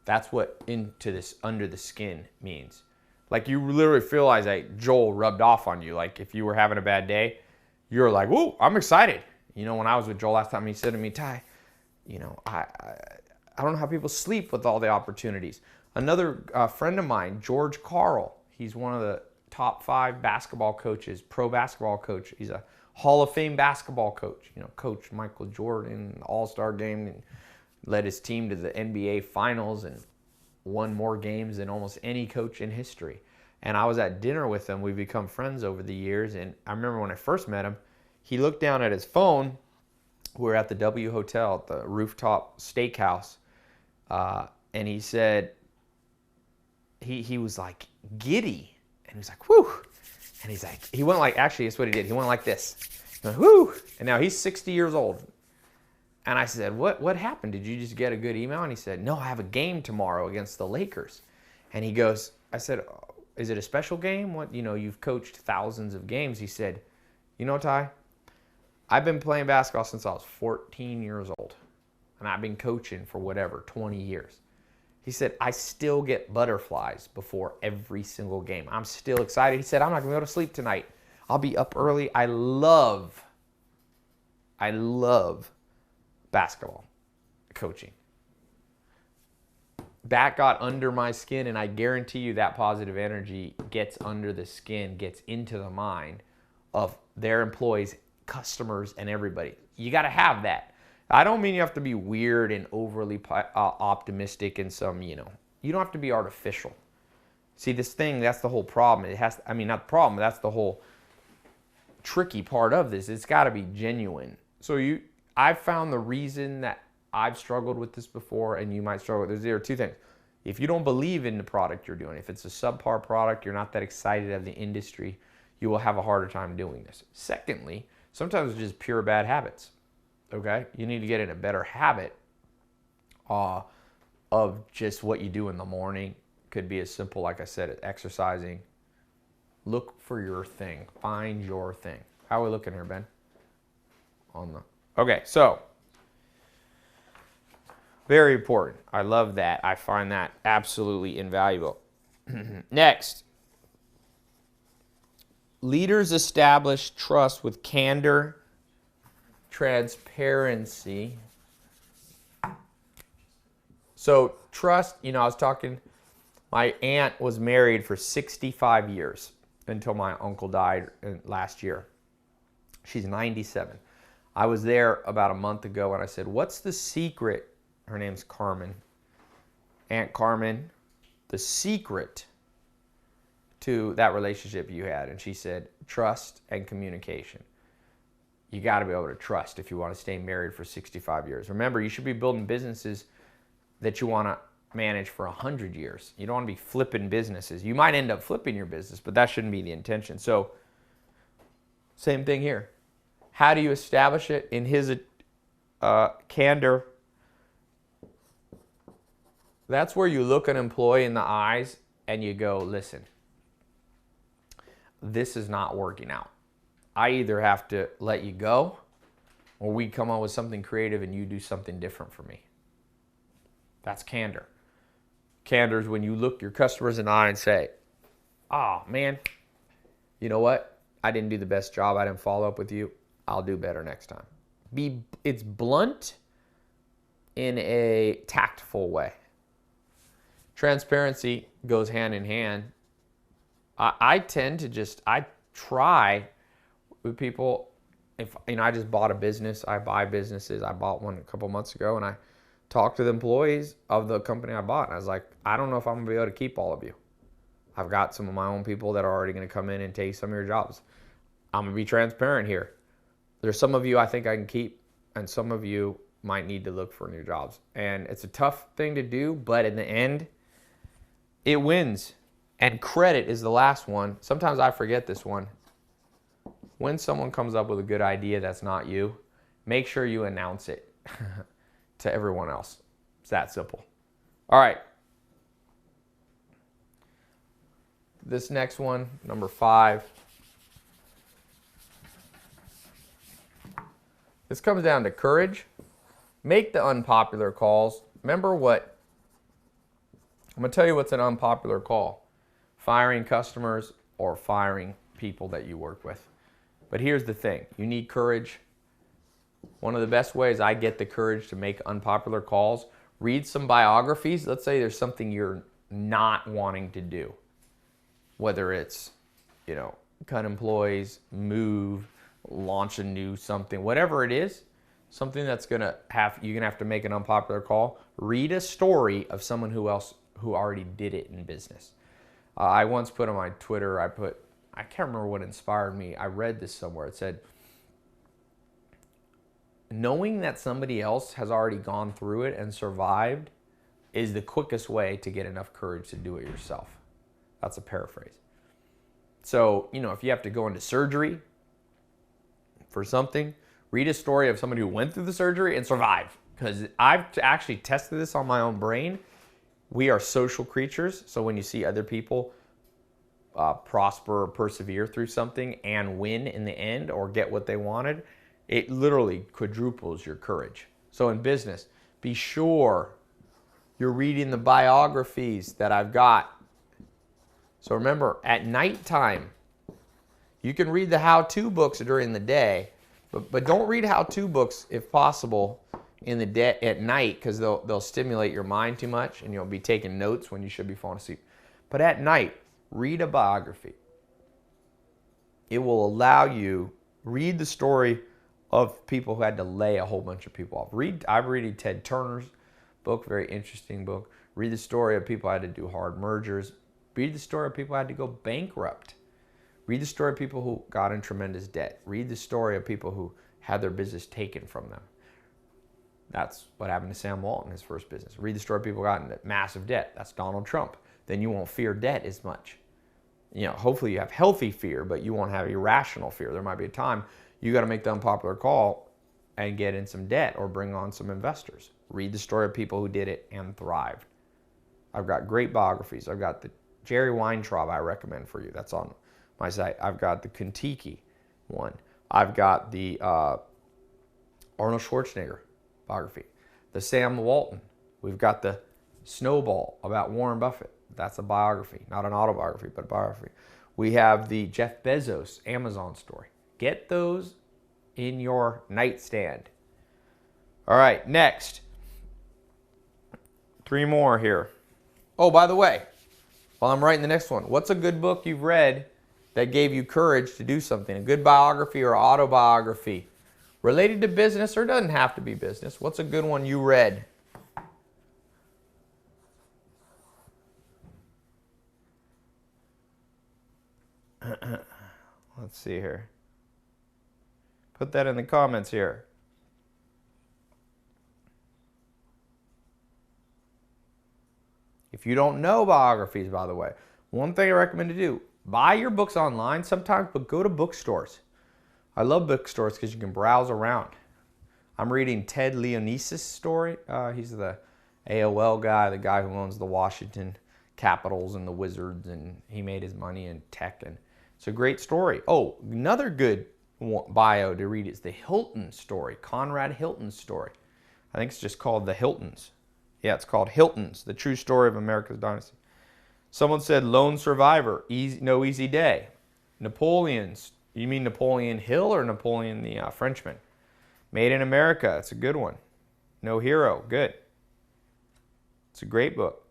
That's what into this under the skin means. Like you literally realize like Joel rubbed off on you. Like if you were having a bad day, you're like, whoa, I'm excited. You know, when I was with Joel last time, he said to me, Ty, you know, I don't know how people sleep with all the opportunities. Another friend of mine, George Karl, he's one of the top 5 basketball coaches, pro basketball coach. He's a Hall of Fame basketball coach. You know, coached Michael Jordan, All-Star game, and led his team to the NBA Finals and won more games than almost any coach in history. And I was at dinner with him. We've become friends over the years. And I remember when I first met him, he looked down at his phone. We were at the W Hotel at the rooftop steakhouse. And he said, he was like giddy. And he was like, whew. And he's like, he went like, actually, that's what he did. He went like this. He went, whew. And now he's 60 years old. And I said, what happened? Did you just get a good email? And he said, no, I have a game tomorrow against the Lakers. And he goes, I said, oh, is it a special game? What, you know, you've coached thousands of games. He said, you know, Ty, I've been playing basketball since I was 14 years old. And I've been coaching for whatever, 20 years. He said, I still get butterflies before every single game. I'm still excited. He said, I'm not going to be able to sleep tonight. I'll be up early. I love basketball coaching. that got under my skin, and I guarantee you that positive energy gets under the skin, gets into the mind of their employees, customers, and everybody. You got to have that. I don't mean you have to be weird and overly optimistic and some, you don't have to be artificial. See, this thing, that's the whole problem. It has, I mean, not the problem, that's the whole tricky part of this. It's got to be genuine. So I've found the reason that I've struggled with this before, and you might struggle. There are two things. If you don't believe in the product you're doing, if it's a subpar product, you're not that excited of the industry, you will have a harder time doing this. Secondly, sometimes it's just pure bad habits. Okay? You need to get in a better habit of just what you do in the morning. Could be as simple, like I said, as exercising. Look for your thing. Find your thing. How are we looking here, Ben? Okay, so very important. I love that. I find that absolutely invaluable. Next, leaders establish trust with candor, transparency. So trust, I was talking, my aunt was married for 65 years until my uncle died last year. She's 97. I was there about a month ago and I said, what's the secret? Her name's Carmen. Aunt Carmen, the secret to that relationship you had. And she said, trust and communication. You got to be able to trust if you want to stay married for 65 years. Remember, you should be building businesses that you want to manage for 100 years. You don't want to be flipping businesses. You might end up flipping your business, but that shouldn't be the intention. So, same thing here. How do you establish it? In his candor, that's where you look an employee in the eyes and you go, listen, this is not working out. I either have to let you go or we come up with something creative and you do something different for me. That's candor. Candor is when you look your customers in the eye and say, oh, man, you know what? I didn't do the best job. I didn't follow up with you. I'll do better next time. It's blunt in a tactful way. Transparency goes hand in hand. I tend to I try with people, if I just bought a business, I buy businesses. I bought one a couple months ago and I talked to the employees of the company I bought. And I was like, I don't know if I'm gonna be able to keep all of you. I've got some of my own people that are already gonna come in and take some of your jobs. I'm gonna be transparent here. There's some of you I think I can keep, and some of you might need to look for new jobs. And it's a tough thing to do, but in the end, it wins. And credit is the last one. Sometimes I forget this one. When someone comes up with a good idea that's not you, make sure you announce it to everyone else. It's that simple. All right. This next one, number 5. This comes down to courage. Make the unpopular calls. Remember what? I'm going to tell you what's an unpopular call. Firing customers or firing people that you work with. But here's the thing. You need courage. One of the best ways I get the courage to make unpopular calls, read some biographies. Let's say there's something you're not wanting to do. Whether it's, cut employees, move, launch a new something, whatever it is, something that's you're gonna have to make an unpopular call. Read a story of someone who already did it in business. I once put on my Twitter, I can't remember what inspired me. I read this somewhere. It said, knowing that somebody else has already gone through it and survived is the quickest way to get enough courage to do it yourself. That's a paraphrase. So, if you have to go into surgery for something, read a story of somebody who went through the surgery and survived. Because I've actually tested this on my own brain. We are social creatures. So when you see other people prosper or persevere through something and win in the end or get what they wanted, it literally quadruples your courage. So in business, be sure you're reading the biographies that I've got. So remember, at nighttime, you can read the how-to books during the day, but don't read how-to books if possible in the debt at night because they'll stimulate your mind too much and you'll be taking notes when you should be falling asleep. But at night, read a biography. It will allow you, read the story of people who had to lay a whole bunch of people off. I'm reading Ted Turner's book, very interesting book. Read the story of people who had to do hard mergers. Read the story of people who had to go bankrupt. Read the story of people who got in tremendous debt. Read the story of people who had their business taken from them. That's what happened to Sam Walton, his first business. Read the story of people who got into massive debt. That's Donald Trump. Then you won't fear debt as much. Hopefully you have healthy fear, but you won't have irrational fear. There might be a time you got to make the unpopular call and get in some debt or bring on some investors. Read the story of people who did it and thrived. I've got great biographies. I've got the Jerry Weintraub I recommend for you. That's on my site. I've got the Kentucky one. I've got the Arnold Schwarzenegger biography. The Sam Walton. We've got the Snowball about Warren Buffett. That's a biography, not an autobiography, but a biography. We have the Jeff Bezos Amazon story. Get those in your nightstand. All right, next. 3 more here. Oh, by the way, while I'm writing the next one, what's a good book you've read that gave you courage to do something? A good biography or autobiography related to business, or doesn't have to be business. What's a good one you read? Let's see here. Put that in the comments here. If you don't know biographies, by the way, one thing I recommend to do, buy your books online sometimes, but go to bookstores. I love bookstores because you can browse around. I'm reading Ted Leonsis' story. He's the AOL guy, the guy who owns the Washington Capitals and the Wizards, and he made his money in tech, and it's a great story. Oh, another good bio to read is the Hilton story, Conrad Hilton's story. I think it's just called The Hiltons. Yeah, it's called Hiltons, the true story of America's dynasty. Someone said Lone Survivor, No Easy Day. Napoleon's, you mean Napoleon Hill or Napoleon the Frenchman? Made in America, it's a good one. No Hero, good. It's a great book.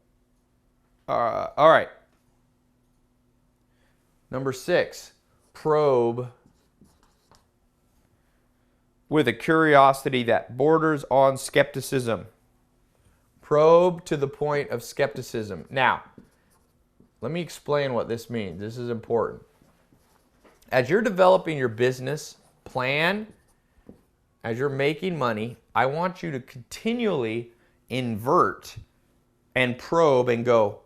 All right. Number 6, probe with a curiosity that borders on skepticism. Probe to the point of skepticism. Now, let me explain what this means. This is important. As you're developing your business plan, as you're making money, I want you to continually invert and probe and go,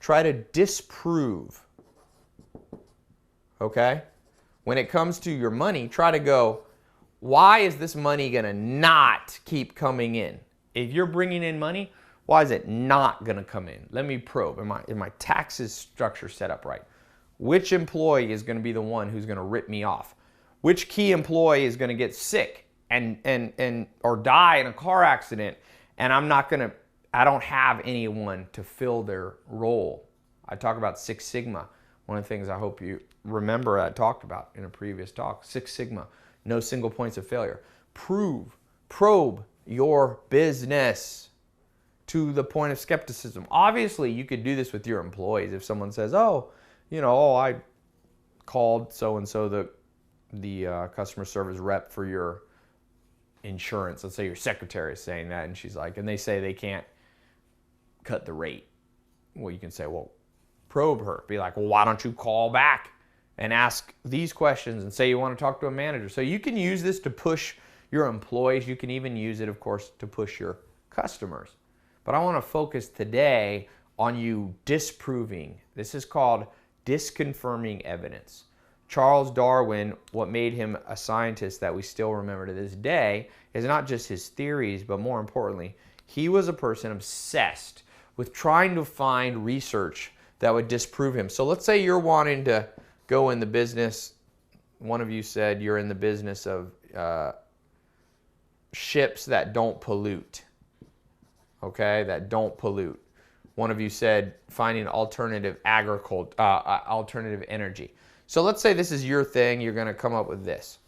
try to disprove. Okay? When it comes to your money, try to go, why is this money going to not keep coming in? If you're bringing in money, why is it not going to come in? Let me probe. Is my taxes structure set up right? Which employee is going to be the one who's going to rip me off? Which key employee is going to get sick and or die in a car accident, and I don't have anyone to fill their role? I talk about Six Sigma. One of the things I hope you remember I talked about in a previous talk, Six Sigma, no single points of failure. Probe your business to the point of skepticism. Obviously, you could do this with your employees. If someone says, I called so-and-so, the customer service rep for your insurance. Let's say your secretary is saying that, and she's like, and they say they can't cut the rate. Well, you can say, well, probe her. Be like, well, why don't you call back and ask these questions and say you want to talk to a manager? So you can use this to push your employees. You can even use it, of course, to push your customers. But I want to focus today on you disproving. This is called disconfirming evidence. Charles Darwin, what made him a scientist that we still remember to this day, is not just his theories, but more importantly, he was a person obsessed with trying to find research that would disprove him. So let's say you're wanting to go in the business. One of you said you're in the business of ships that don't pollute. Okay, that don't pollute. One of you said finding alternative alternative energy. So let's say this is your thing. You're going to come up with this,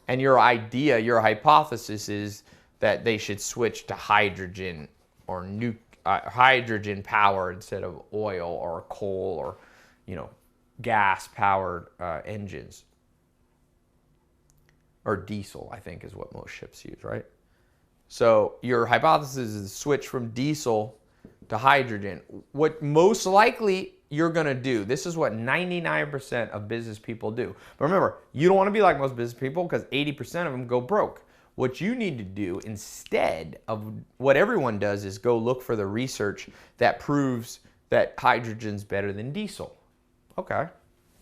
and your idea, your hypothesis is that they should switch to hydrogen or hydrogen power instead of oil or coal or, gas powered engines. Or diesel, I think, is what most ships use, right? So your hypothesis is switch from diesel to hydrogen. What most likely you're going to do, this is what 99% of business people do. But remember, you don't want to be like most business people because 80% of them go broke. What you need to do instead of what everyone does is go look for the research that proves that hydrogen's better than diesel. Okay,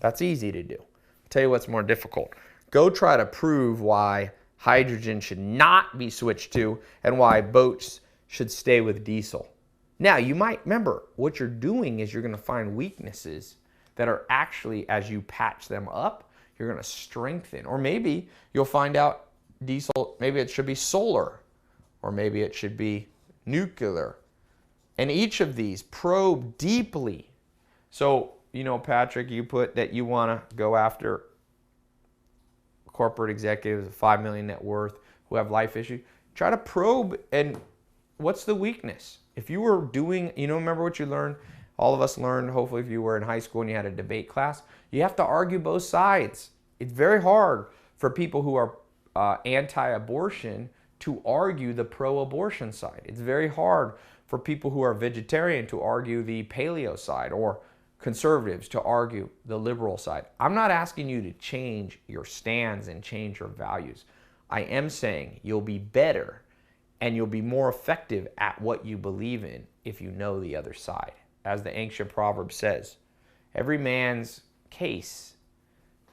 that's easy to do. I'll tell you what's more difficult. Go try to prove why hydrogen should not be switched to and why boats should stay with diesel. Now, you might remember what you're doing is you're going to find weaknesses that are actually, as you patch them up, you're going to strengthen. Or maybe you'll find out diesel, maybe it should be solar, or maybe it should be nuclear. And each of these probe deeply. So, Patrick, you put that you want to go after corporate executives of 5 million net worth who have life issues. Try to probe and what's the weakness? If you were doing, remember what you learned? All of us learned, hopefully if you were in high school and you had a debate class, you have to argue both sides. It's very hard for people who are anti-abortion to argue the pro-abortion side. It's very hard for people who are vegetarian to argue the paleo side, or conservatives to argue the liberal side. I'm not asking you to change your stands and change your values. I am saying you'll be better and you'll be more effective at what you believe in if you know the other side. As the ancient proverb says, every man's case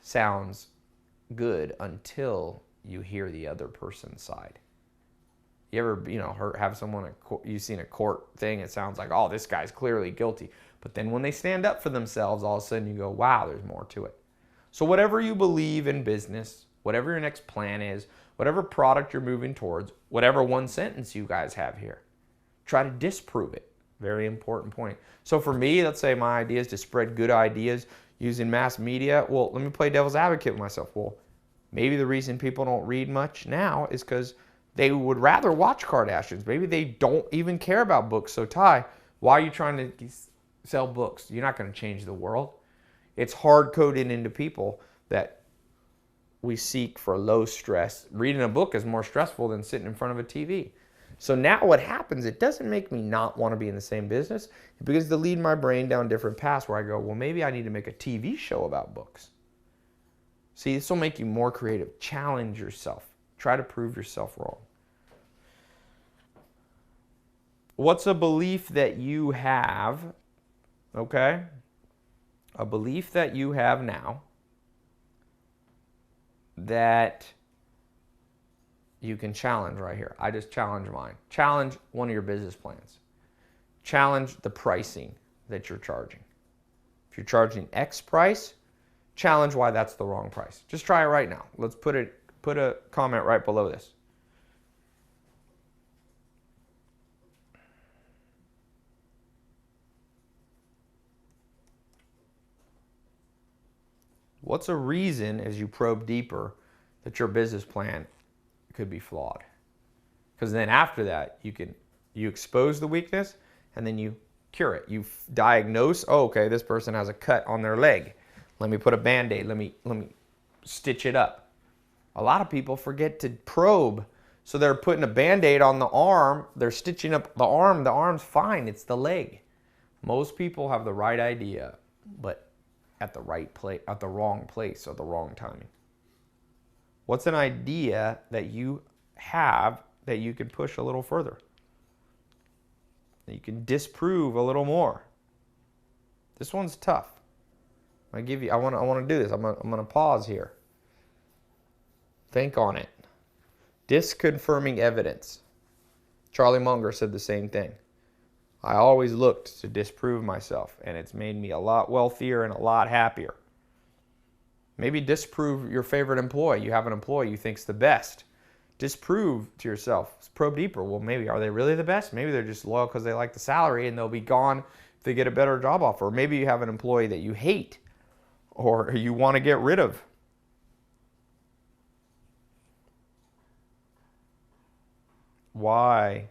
sounds good until you hear the other person's side. You ever, have someone, you've seen a court thing, it sounds like, oh, this guy's clearly guilty. But then when they stand up for themselves, all of a sudden you go, wow, there's more to it. So whatever you believe in business, whatever your next plan is, whatever product you're moving towards, whatever one sentence you guys have here, try to disprove it. Very important point. So for me, let's say my idea is to spread good ideas using mass media. Well, let me play devil's advocate with myself. Well, maybe the reason people don't read much now is because they would rather watch Kardashians. Maybe they don't even care about books. So Ty, why are you trying to sell books? You're not going to change the world. It's hard-coded into people that we seek for low stress. Reading a book is more stressful than sitting in front of a TV. So now what happens, it doesn't make me not want to be in the same business. It begins to lead my brain down different paths where I go, well, maybe I need to make a TV show about books. See, this will make you more creative. Challenge yourself. Try to prove yourself wrong. What's a belief that you have, okay? A belief that you have now that you can challenge right here. I just challenge mine. Challenge one of your business plans. Challenge the pricing that you're charging. If you're charging X price, challenge why that's the wrong price. Just try it right now. Let's put a comment right below this. What's a reason, as you probe deeper, that your business plan could be flawed? Because then after that, you expose the weakness and then you cure it. You diagnose, oh, okay, this person has a cut on their leg. Let me put a Band-Aid. Let me stitch it up. A lot of people forget to probe. So they're putting a Band-Aid on the arm. They're stitching up the arm. The arm's fine. It's the leg. Most people have the right idea, but at the right place, at the wrong place, or the wrong timing. What's an idea that you have that you can push a little further? That you can disprove a little more? This one's tough. I want to do this. I'm going to pause here. Think on it. Disconfirming evidence. Charlie Munger said the same thing. I always looked to disprove myself, and it's made me a lot wealthier and a lot happier. Maybe disprove your favorite employee. You have an employee you think's the best. Disprove to yourself. Probe deeper. Well, maybe are they really the best? Maybe they're just loyal because they like the salary and they'll be gone if they get a better job offer. Or maybe you have an employee that you hate or you want to get rid of. why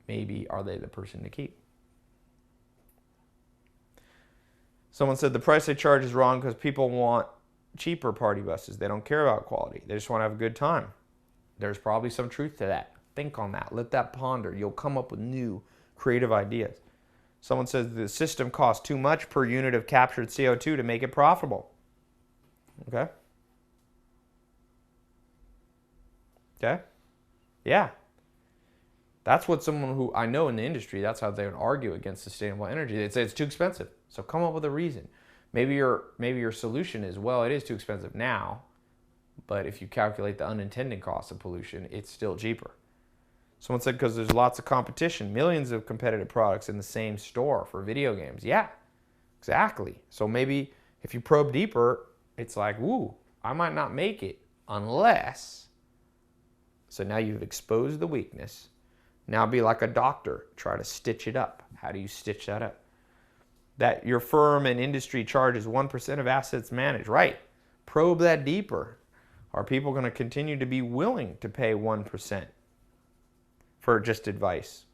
maybe are they the person to keep? Someone said the price they charge is wrong because people want cheaper party buses. They don't care about quality. They just want to have a good time. There's probably some truth to that. Think on that. Let that ponder. You'll come up with new creative ideas. Someone says the system costs too much per unit of captured CO2 to make it profitable. Okay? Okay? Yeah. That's what someone who I know in the industry, that's how they would argue against sustainable energy. They'd say it's too expensive. So come up with a reason. Maybe your solution is, well, it is too expensive now, but if you calculate the unintended cost of pollution, it's still cheaper. Someone said because there's lots of competition, millions of competitive products in the same store for video games. Yeah, exactly. So maybe if you probe deeper, it's like, woo, I might not make it unless. So now you've exposed the weakness. Now be like a doctor, try to stitch it up. How do you stitch that up? That your firm and industry charges 1% of assets managed. Right. Probe that deeper. Are people going to continue to be willing to pay 1% for just advice?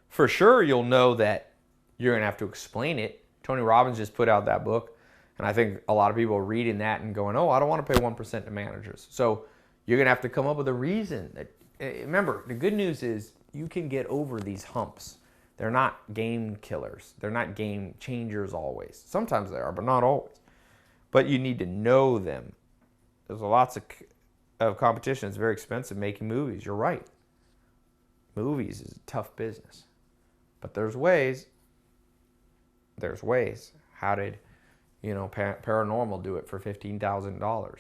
For sure, you'll know that you're going to have to explain it. Tony Robbins just put out that book, and I think a lot of people are reading that and going, oh, I don't want to pay 1% to managers. So you're going to have to come up with a reason. Remember, the good news is you can get over these humps. They're not game killers. They're not game changers always. Sometimes they are, but not always. But you need to know them. There's lots of competition. It's very expensive making movies. You're right. Movies is a tough business. But there's ways. There's ways. How did, Paranormal do it for $15,000?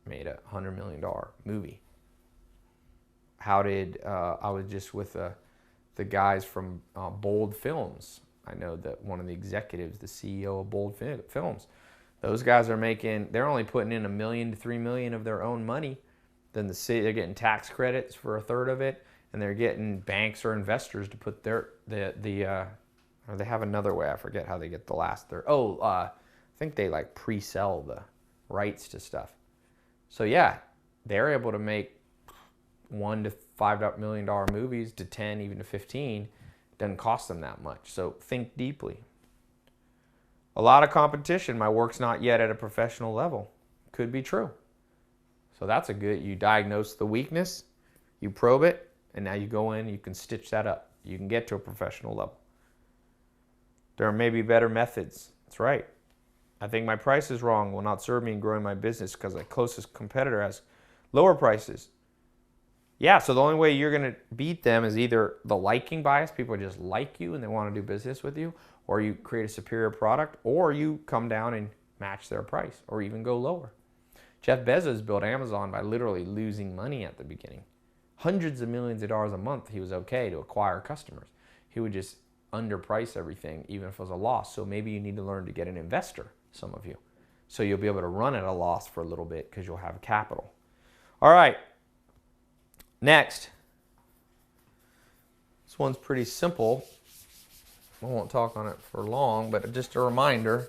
Made a $100 million movie. How did, I was just with the guys from Bold Films. I know that one of the executives, the CEO of Bold Films, those guys are they're only putting in $1 million to $3 million of their own money. Then the city, they're getting tax credits for a third of it, and they're getting banks or investors to put or they have another way. I forget how they get the last third. I think they like pre-sell the rights to stuff. So yeah, they're able to make $1 to $5 million movies to 10, even to 15. Doesn't cost them that much. So think deeply. A lot of competition. My work's not yet at a professional level. Could be true. So that's you diagnose the weakness, you probe it, and now you go in, you can stitch that up. You can get to a professional level. There may be better methods. That's right. I think my price is wrong. Will not serve me in growing my business because my closest competitor has lower prices. Yeah, so the only way you're going to beat them is either the liking bias, people just like you and they want to do business with you, or you create a superior product, or you come down and match their price, or even go lower. Jeff Bezos built Amazon by literally losing money at the beginning. Hundreds of millions of dollars a month, he was okay to acquire customers. He would just underprice everything, even if it was a loss. So maybe you need to learn to get an investor, some of you. So you'll be able to run at a loss for a little bit because you'll have capital. All right. Next, this one's pretty simple. I won't talk on it for long, but just a reminder.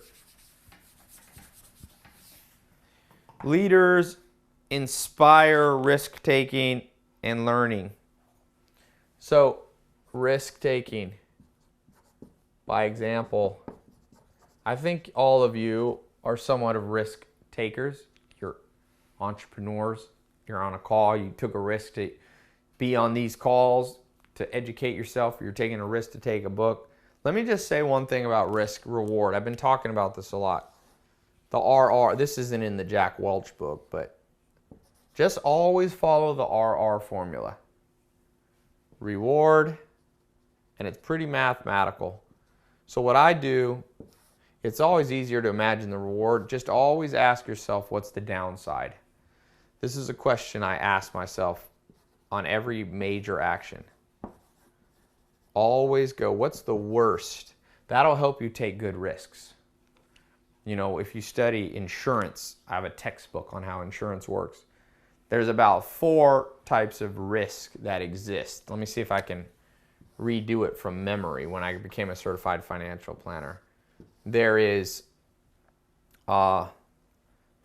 Leaders inspire risk-taking and learning. So, risk-taking, by example, I think all of you are somewhat of risk takers. You're entrepreneurs. You're on a call, you took a risk to be on these calls, to educate yourself, you're taking a risk to take a book. Let me just say one thing about risk reward. I've been talking about this a lot. The RR, this isn't in the Jack Welch book, but just always follow the RR formula. Reward, and it's pretty mathematical. So what I do, it's always easier to imagine the reward. Just always ask yourself, what's the downside? This is a question I ask myself on every major action. Always go, what's the worst? That'll help you take good risks. If you study insurance, I have a textbook on how insurance works. There's about 4 types of risk that exist. Let me see if I can redo it from memory when I became a certified financial planner. There is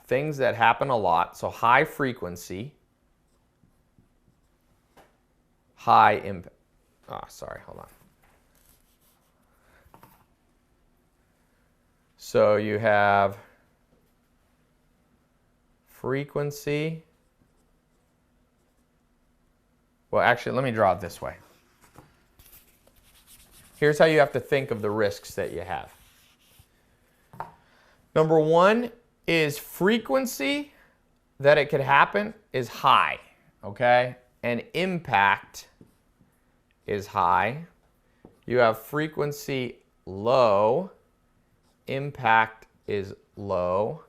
things that happen a lot, so high frequency, high impact. Oh, sorry, hold on. So you have frequency. Well, actually, let me draw it this way. Here's how you have to think of the risks that you have. Number one is frequency that it could happen is high, okay? And impact is high. You have frequency low, impact is low.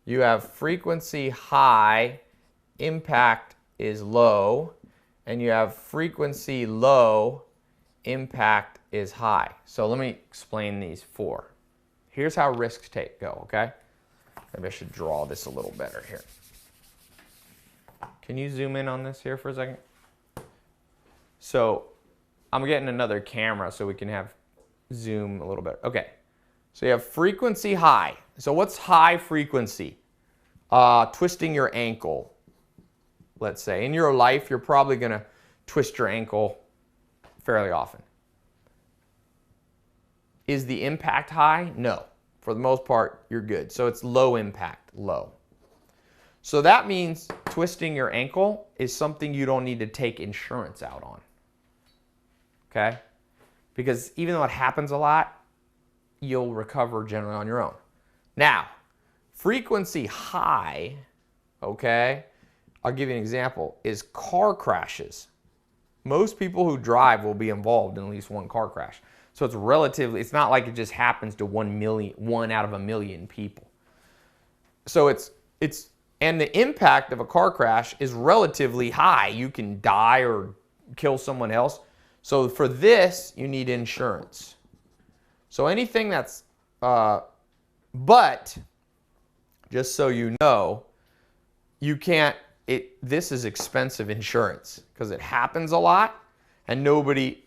You have frequency high, impact is low. And you have frequency low, impact is high. So let me explain these four. Here's how risks go, okay? Maybe I should draw this a little better here. Can you zoom in on this here for a second? So I'm getting another camera so we can have zoom a little bit. Okay, so you have frequency high. So what's high frequency? Twisting your ankle, let's say. In your life, you're probably going to twist your ankle fairly often. Is the impact high? No. For the most part, you're good. So it's low impact, low. So that means twisting your ankle is something you don't need to take insurance out on. Okay? Because even though it happens a lot, you'll recover generally on your own. Now, frequency high, okay, I'll give you an example, is car crashes. Most people who drive will be involved in at least one car crash. So it's relatively, it's not like it just happens to 1 out of a million people. So and the impact of a car crash is relatively high. You can die or kill someone else. So for this, you need insurance. So anything that's, but just so you know, you can't, this is expensive insurance because it happens a lot and nobody,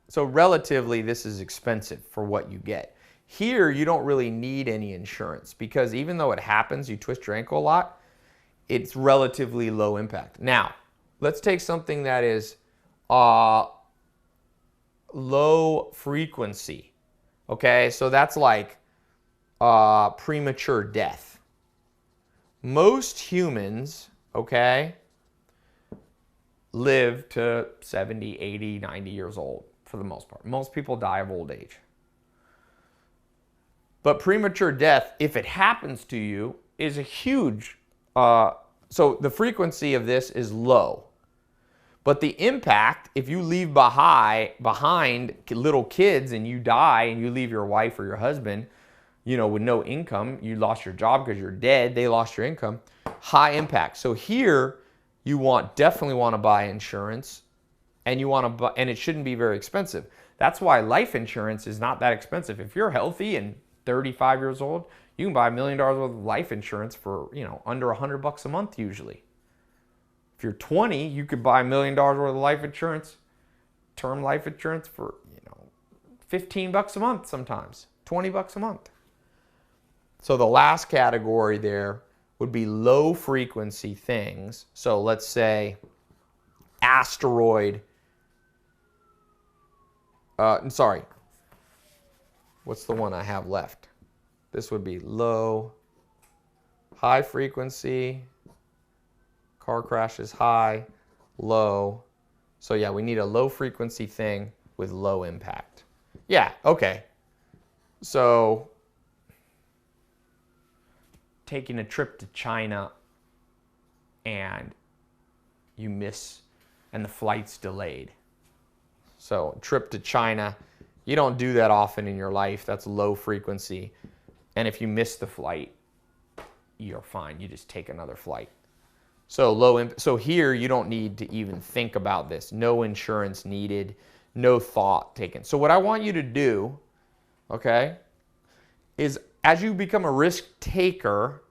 so relatively this is expensive for what you get. Here you don't really need any insurance because even though it happens, you twist your ankle a lot, it's relatively low impact. Now, let's take something that is low frequency. Okay, so that's like premature death. Most humans, okay, live to 70, 80, 90 years old for the most part. Most people die of old age. But premature death, if it happens to you, is a huge, so the frequency of this is low. But the impact, if you leave behind little kids and you die and you leave your wife or your husband, you know, with no income, you lost your job because you're dead, they lost your income, high impact. So here you definitely want to buy insurance and and it shouldn't be very expensive. That's why life insurance is not that expensive. If you're healthy and 35 years old, you can buy $1 million worth of life insurance for, you know, under $100 a month usually. If you're 20, you could buy $1 million worth of life insurance, term life insurance for, you know, $15 a month sometimes, $20 a month. So the last category there would be low frequency things. So let's say asteroid, what's the one I have left? This would be low, high frequency, car crash is high, low. So yeah, we need a low frequency thing with low impact. Yeah, okay. So taking a trip to China and you miss and the flight's delayed. So trip to China, you don't do that often in your life. That's low frequency. And if you miss the flight, you're fine. You just take another flight. So so here you don't need to even think about this. No insurance needed, no thought taken. So what I want you to do, okay, is as you become a risk taker,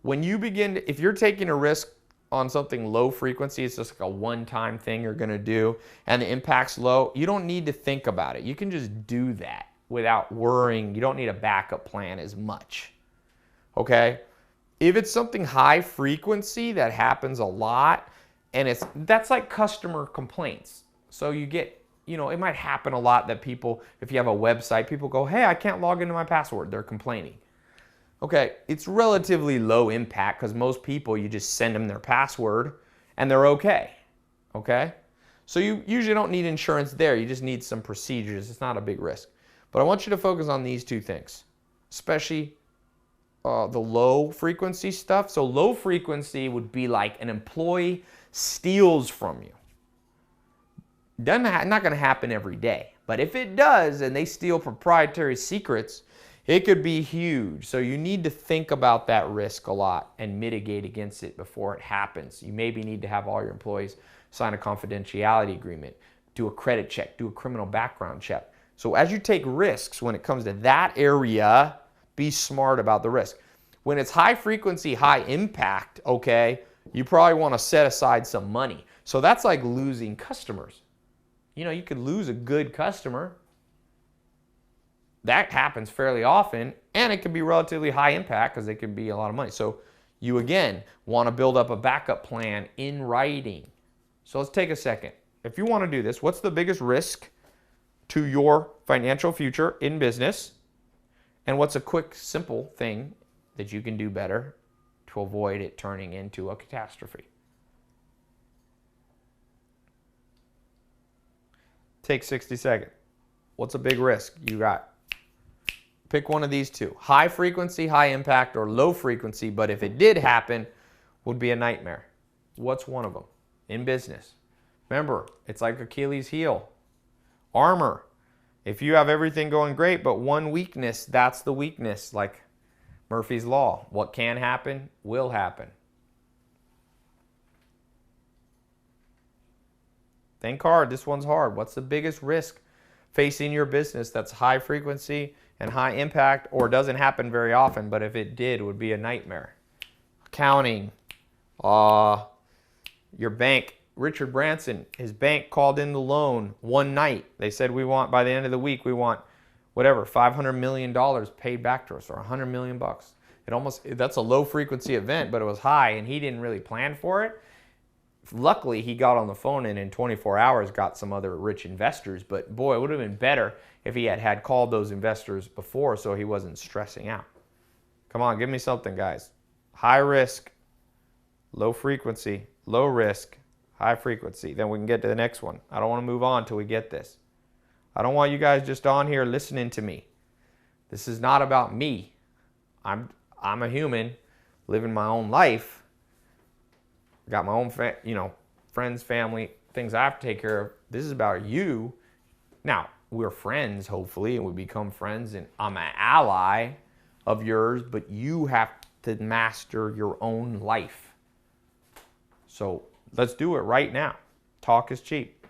when you begin if you're taking a risk on something low frequency, it's just like a one-time thing you're going to do, and the impact's low, you don't need to think about it. You can just do that without worrying. You don't need a backup plan as much, okay? If it's something high frequency that happens a lot And that's like customer complaints. So you get, it might happen a lot that people, if you have a website, people go, hey, I can't log into my password. They're complaining. Okay, it's relatively low impact because most people, you just send them their password and they're okay. Okay? So you usually don't need insurance there. You just need some procedures. It's not a big risk. But I want you to focus on these two things, especially the low frequency stuff. So low frequency would be like an employee steals from you. Not going to happen every day. But if it does and they steal proprietary secrets, it could be huge. So you need to think about that risk a lot and mitigate against it before it happens. You maybe need to have all your employees sign a confidentiality agreement, do a credit check, do a criminal background check. So as you take risks when it comes to that area, be smart about the risk. When it's high frequency, high impact, okay, you probably want to set aside some money. So that's like losing customers. You could lose a good customer. That happens fairly often, and it can be relatively high impact because it can be a lot of money. So you, again, want to build up a backup plan in writing. So let's take a second. If you want to do this, what's the biggest risk to your financial future in business? And what's a quick, simple thing that you can do better to avoid it turning into a catastrophe? Take 60 seconds. What's a big risk you got? Pick one of these two. High frequency, high impact, or low frequency, but if it did happen, would be a nightmare. What's one of them in business? Remember, it's like Achilles' heel. Armor. If you have everything going great, but one weakness, that's the weakness, like Murphy's Law. What can happen will happen. Think hard. This one's hard. What's the biggest risk facing your business that's high frequency and high impact, or doesn't happen very often, but if it did, would be a nightmare? Accounting. Your bank. Richard Branson, his bank called in the loan one night. They said, by the end of the week, we want whatever, $500 million paid back to us, or $100 million bucks. That's a low frequency event, but it was high, and he didn't really plan for it. Luckily, he got on the phone and in 24 hours got some other rich investors, but boy, it would have been better if he had called those investors before so he wasn't stressing out. Come on, give me something, guys. High risk, low frequency, low risk, high frequency. Then we can get to the next one. I don't want to move on until we get this. I don't want you guys just on here listening to me. This is not about me. I'm a human living my own life. Got my own friends, family, things I have to take care of. This is about you. Now, we're friends, hopefully, and we become friends, and I'm an ally of yours, but you have to master your own life. So let's do it right now. Talk is cheap.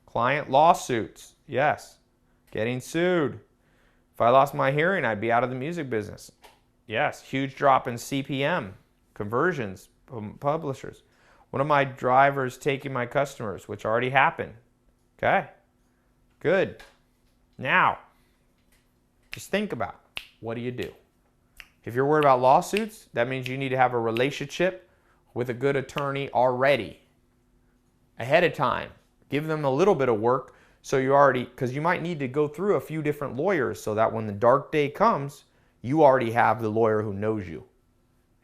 Client lawsuits. Yes. Getting sued. If I lost my hearing, I'd be out of the music business. Yes. Huge drop in CPM. Conversions from publishers. One of my drivers taking my customers, which already happened. Okay. Good. Now, just think about it. What do you do? If you're worried about lawsuits, that means you need to have a relationship with a good attorney already, ahead of time. Give them a little bit of work so because you might need to go through a few different lawyers so that when the dark day comes, you already have the lawyer who knows you.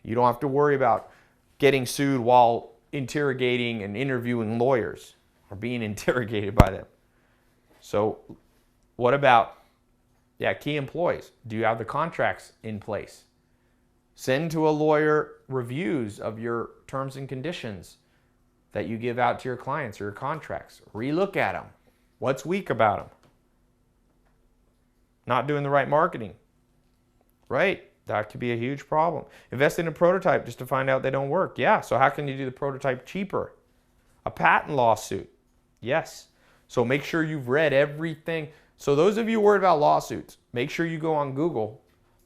You don't have to worry about getting sued while interrogating and interviewing lawyers or being interrogated by them. So what about, key employees? Do you have the contracts in place? Send to a lawyer reviews of your terms and conditions that you give out to your clients or your contracts. Relook at them. What's weak about them? Not doing the right marketing, right? That could be a huge problem. Invest in a prototype just to find out they don't work. Yeah, so how can you do the prototype cheaper? A patent lawsuit. Yes. So make sure you've read everything. So those of you worried about lawsuits, make sure you go on Google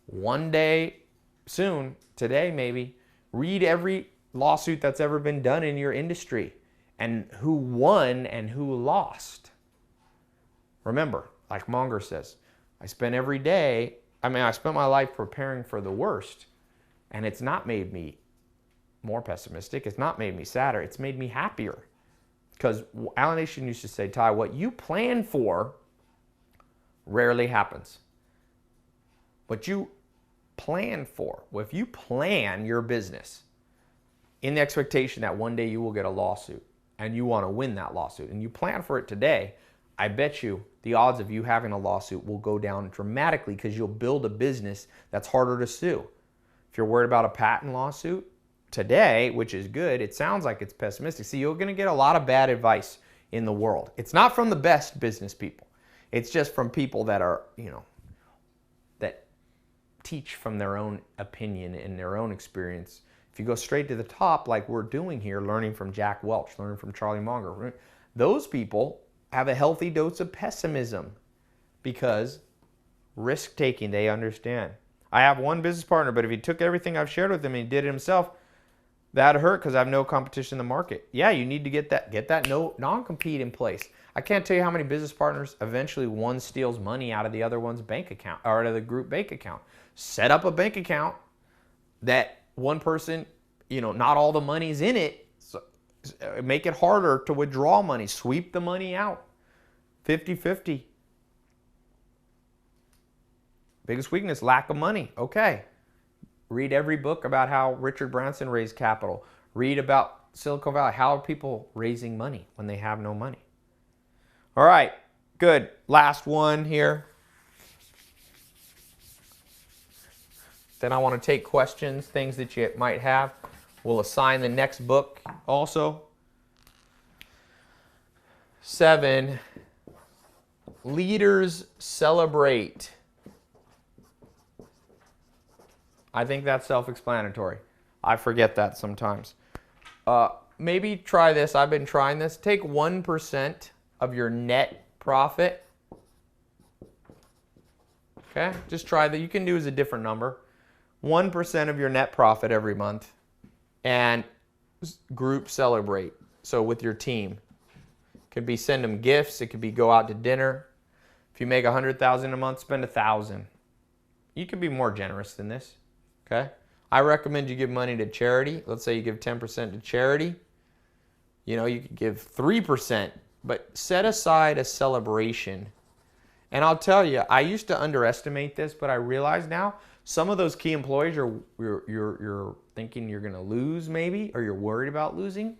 one day soon, today maybe, read every lawsuit that's ever been done in your industry and who won and who lost. Remember, like Munger says, I spent my life preparing for the worst, and it's not made me more pessimistic. It's not made me sadder. It's made me happier. Because Alan Nation used to say, Ty, what you plan for rarely happens. What you plan for, well, if you plan your business in the expectation that one day you will get a lawsuit and you want to win that lawsuit and you plan for it today, I bet you the odds of you having a lawsuit will go down dramatically because you'll build a business that's harder to sue. If you're worried about a patent lawsuit today, which is good, it sounds like it's pessimistic. See, you're going to get a lot of bad advice in the world. It's not from the best business people. It's just from people that are, that teach from their own opinion and their own experience. If you go straight to the top, like we're doing here, learning from Jack Welch, learning from Charlie Munger, those people have a healthy dose of pessimism because risk-taking, they understand. I have one business partner, but if he took everything I've shared with him and he did it himself, that'd hurt because I have no competition in the market. Yeah, you need to get that no non-compete in place. I can't tell you how many business partners eventually one steals money out of the other one's bank account or out of the group bank account. Set up a bank account that one person, not all the money's in it. So make it harder to withdraw money. Sweep the money out. 50-50. Biggest weakness, lack of money. Okay. Read every book about how Richard Branson raised capital. Read about Silicon Valley. How are people raising money when they have no money? All right, good. Last one here. Then I want to take questions, things that you might have. We'll assign the next book also. 7, leaders celebrate. I think that's self-explanatory. I forget that sometimes. Maybe try this. I've been trying this. Take 1% of your net profit. Okay, just try that. You can do as a different number. 1% of your net profit every month and group celebrate. So with your team. It could be send them gifts. It could be go out to dinner. If you make $100,000 a month, spend $1,000. You can be more generous than this. Okay? I recommend you give money to charity. Let's say you give 10% to charity. You could give 3%, but set aside a celebration. And I'll tell you, I used to underestimate this, but I realize now some of those key employees you're thinking you're going to lose maybe, or you're worried about losing.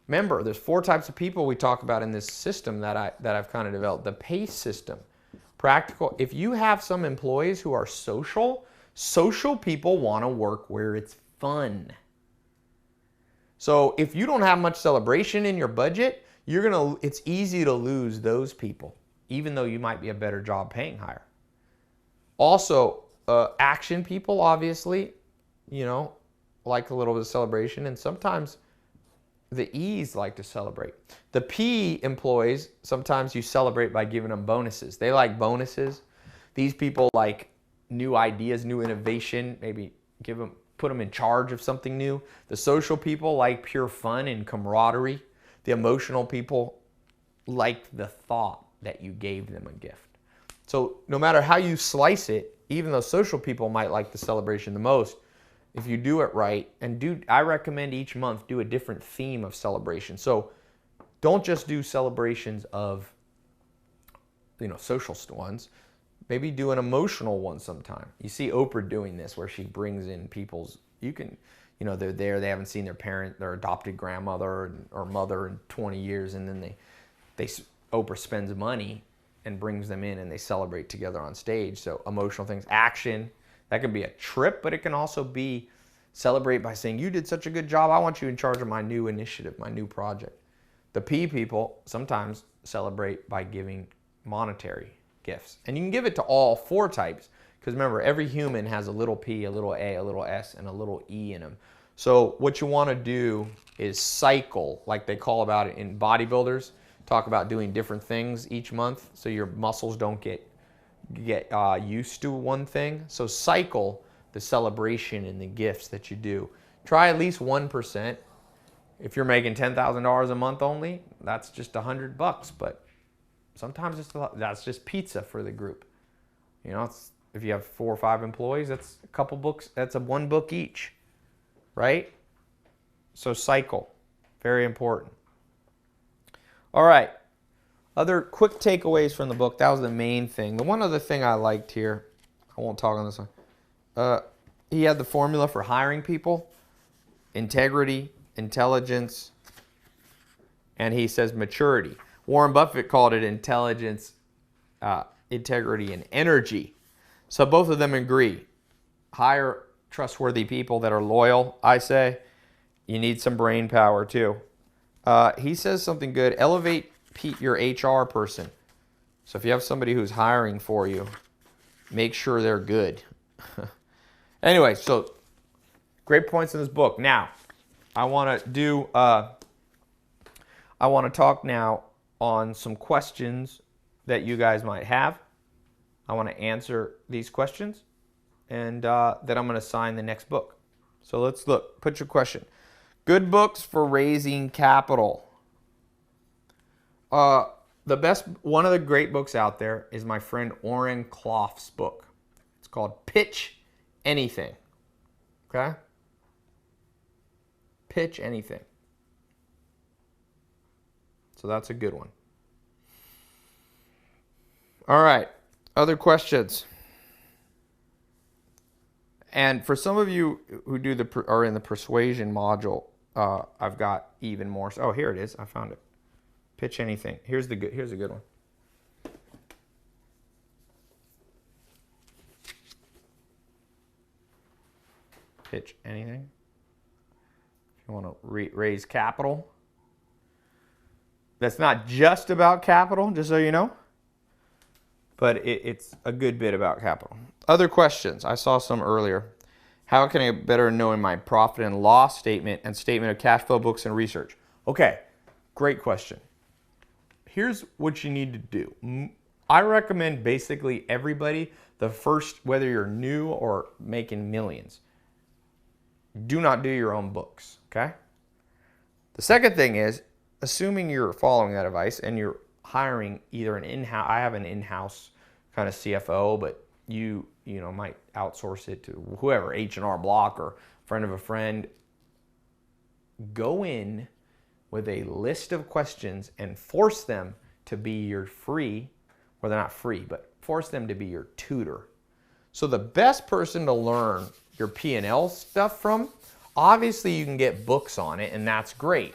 Remember, there's 4 types of people we talk about in this system that I've kind of developed. The PACE system. Practical. If you have some employees who are social people want to work where it's fun. So if you don't have much celebration in your budget, it's easy to lose those people, even though you might be a better job paying higher. Also, action people, obviously, like a little bit of celebration, and sometimes the E's like to celebrate. The P employees, sometimes you celebrate by giving them bonuses. They like bonuses. These people like new ideas, new innovation, maybe put them in charge of something new. The social people like pure fun and camaraderie. The emotional people like the thought that you gave them a gift. So no matter how you slice it, even though social people might like the celebration the most, if you do it right, I recommend each month do a different theme of celebration. So don't just do celebrations of, social ones. Maybe do an emotional one sometime. You see Oprah doing this where she brings in they're there, they haven't seen their adopted grandmother or mother in 20 years, and then Oprah spends money and brings them in and they celebrate together on stage. So emotional things, action, that can be a trip, but it can also be celebrate by saying, you did such a good job, I want you in charge of my new initiative, my new project. The P people sometimes celebrate by giving monetary gifts. And you can give it to all 4 types, because remember, every human has a little P, a little A, a little S, and a little E in them. So what you want to do is cycle, like they call about it in bodybuilders, talk about doing different things each month so your muscles don't get used to one thing. So cycle the celebration and the gifts that you do. Try at least 1%. If you're making $10,000 a month only, that's just $100, but sometimes that's just pizza for the group. If you have 4 or 5 employees, that's a couple books. That's 1 book each, right? So cycle, very important. All right. Other quick takeaways from the book. That was the main thing. The one other thing I liked here, I won't talk on this one. He had the formula for hiring people: integrity, intelligence, and he says maturity. Warren Buffett called it intelligence, integrity, and energy. So both of them agree. Hire trustworthy people that are loyal. I say you need some brain power too. He says something good. Elevate your HR person. So if you have somebody who's hiring for you, make sure they're good. Anyway, so great points in this book. Now, I want to talk now on some questions that you guys might have. I want to answer these questions, and then I'm going to sign the next book. So let's look. Put your question. Good books for raising capital. One of the great books out there is my friend Oren Klaff's book. It's called Pitch Anything. Okay? Pitch Anything. So that's a good one. All right. Other questions? And for some of you who are in the persuasion module, I've got even more. Oh, here it is. I found it. Pitch Anything. Here's a good one. Pitch Anything. If you want to raise capital. That's not just about capital, just so you know. But it's a good bit about capital. Other questions? I saw some earlier. How can I get better knowing my profit and loss statement and statement of cash flow books and research? Okay, great question. Here's what you need to do. I recommend basically everybody, whether you're new or making millions, do not do your own books, okay? The second thing is, assuming you're following that advice and you're hiring either I have an in-house kind of CFO, but you might outsource it to whoever, H&R Block or friend of a friend. Go in with a list of questions and force them to be your they're not free, but force them to be your tutor. So the best person to learn your P&L stuff from, obviously you can get books on it, and that's great.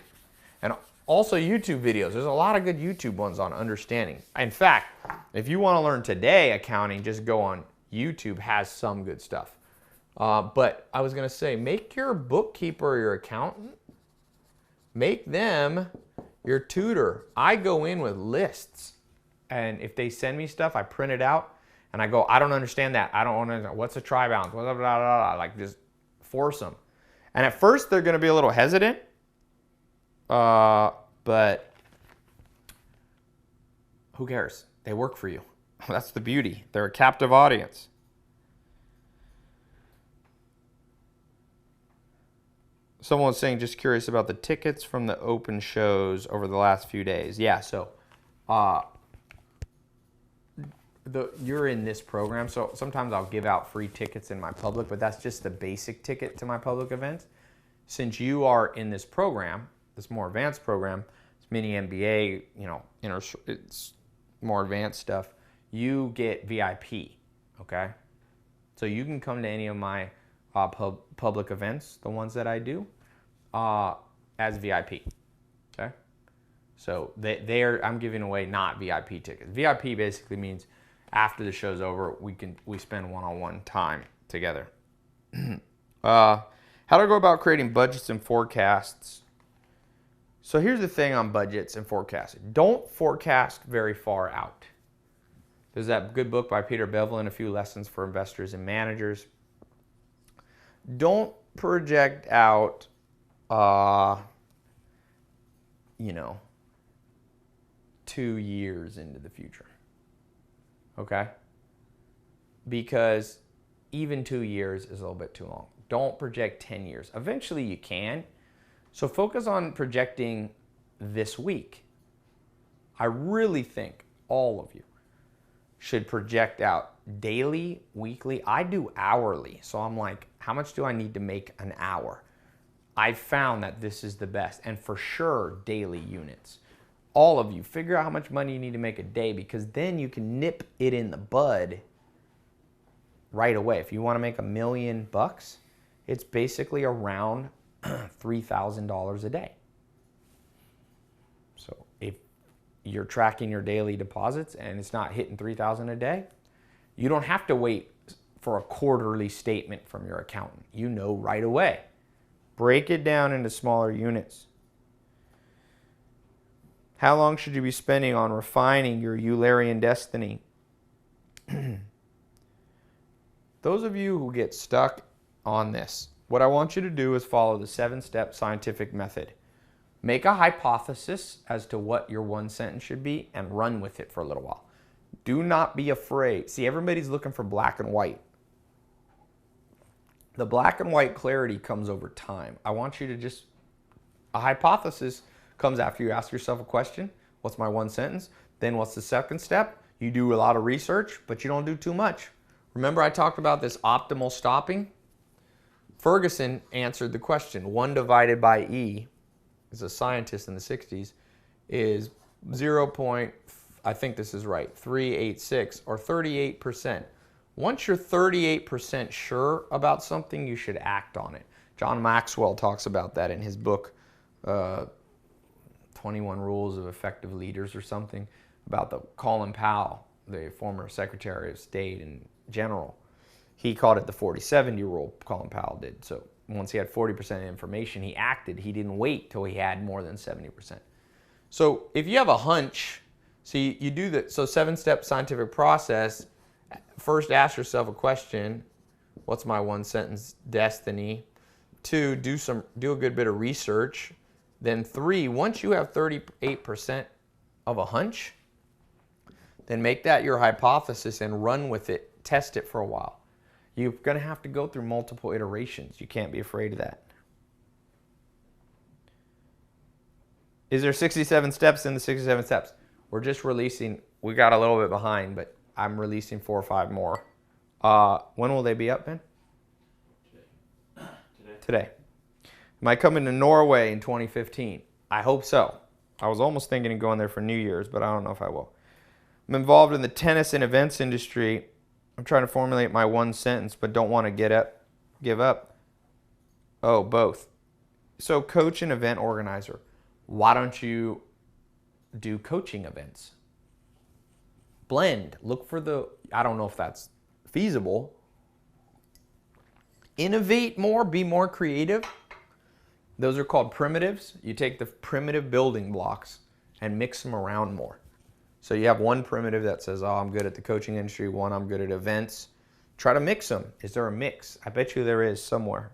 And also YouTube videos. There's a lot of good YouTube ones on understanding. In fact, if you want to learn today accounting, just go on YouTube, has some good stuff. But I was going to say, make your bookkeeper or your accountant, make them your tutor. I go in with lists, and if they send me stuff, I print it out, and I go, I don't understand that. I don't understand. What's a try balance? Blah, blah, blah, blah. Like, just force them. And at first, they're going to be a little hesitant, but who cares? They work for you. That's the beauty. They're a captive audience. Someone was saying, just curious about the tickets from the open shows over the last few days. Yeah, so you're in this program, so sometimes I'll give out free tickets in my public, but that's just the basic ticket to my public events. Since you are in this program, this more advanced program, it's mini MBA, it's more advanced stuff, you get VIP, okay? So you can come to any of my public events, the ones that I do, as VIP, okay? So I'm giving away not VIP tickets. VIP basically means after the show's over, we spend one-on-one time together. How to go about creating budgets and forecasts. So here's the thing on budgets and forecasting. Don't forecast very far out. There's that good book by Peter Bevelin, A Few Lessons for Investors and Managers. Don't project out, 2 years into the future. Okay? Because even 2 years is a little bit too long. Don't project 10 years. Eventually you can. So focus on projecting this week. I really think all of you should project out daily, weekly. I do hourly. So I'm like, how much do I need to make an hour? I found that this is the best, and for sure daily units. All of you, figure out how much money you need to make a day, because then you can nip it in the bud right away. If you want to make $1 million, it's basically around $3,000 a day. So if you're tracking your daily deposits and it's not hitting $3,000 a day, you don't have to wait for a quarterly statement from your accountant. You know right away. Break it down into smaller units. How long should you be spending on refining your Eulerian destiny? Those of you who get stuck on this, what I want you to do is follow the 7-step scientific method. Make a hypothesis as to what your one sentence should be and run with it for a little while. Do not be afraid. See, everybody's looking for black and white. The black and white clarity comes over time. I want you to just, a hypothesis comes after you ask yourself a question. What's my one sentence? Then what's the second step? You do a lot of research, but you don't do too much. Remember I talked about this optimal stopping? Ferguson answered the question. 1 divided by E, as a scientist in the 60s, is 0. I think this is right, 386 or 38%. Once you're 38% sure about something, you should act on it. John Maxwell talks about that in his book, 21 Rules of Effective Leaders or something, about the Colin Powell, the former Secretary of State and General. He called it the 40-70 rule, Colin Powell did. So once he had 40% of information, he acted. He didn't wait till he had more than 70%. So if you have a hunch, see, you do the 7-step scientific process. First, ask yourself a question. What's my one sentence destiny? 2, do a good bit of research. Then 3, once you have 38% of a hunch, then make that your hypothesis and run with it. Test it for a while. You're going to have to go through multiple iterations. You can't be afraid of that. Is there 67 steps in the 67 steps? We're just releasing, we got a little bit behind, but I'm releasing 4 or 5 more. When will they be up, Ben? Today. Am I coming to Norway in 2015? I hope so. I was almost thinking of going there for New Year's, but I don't know if I will. I'm involved in the tennis and events industry. I'm trying to formulate my one sentence, but don't want to give up. Oh, both. So coach and event organizer. Why don't you do coaching events? Blend. Look for the, I don't know if that's feasible. Innovate more, be more creative. Those are called primitives. You take the primitive building blocks and mix them around more. So you have one primitive that says, oh, I'm good at the coaching industry. One, I'm good at events. Try to mix them. Is there a mix? I bet you there is somewhere.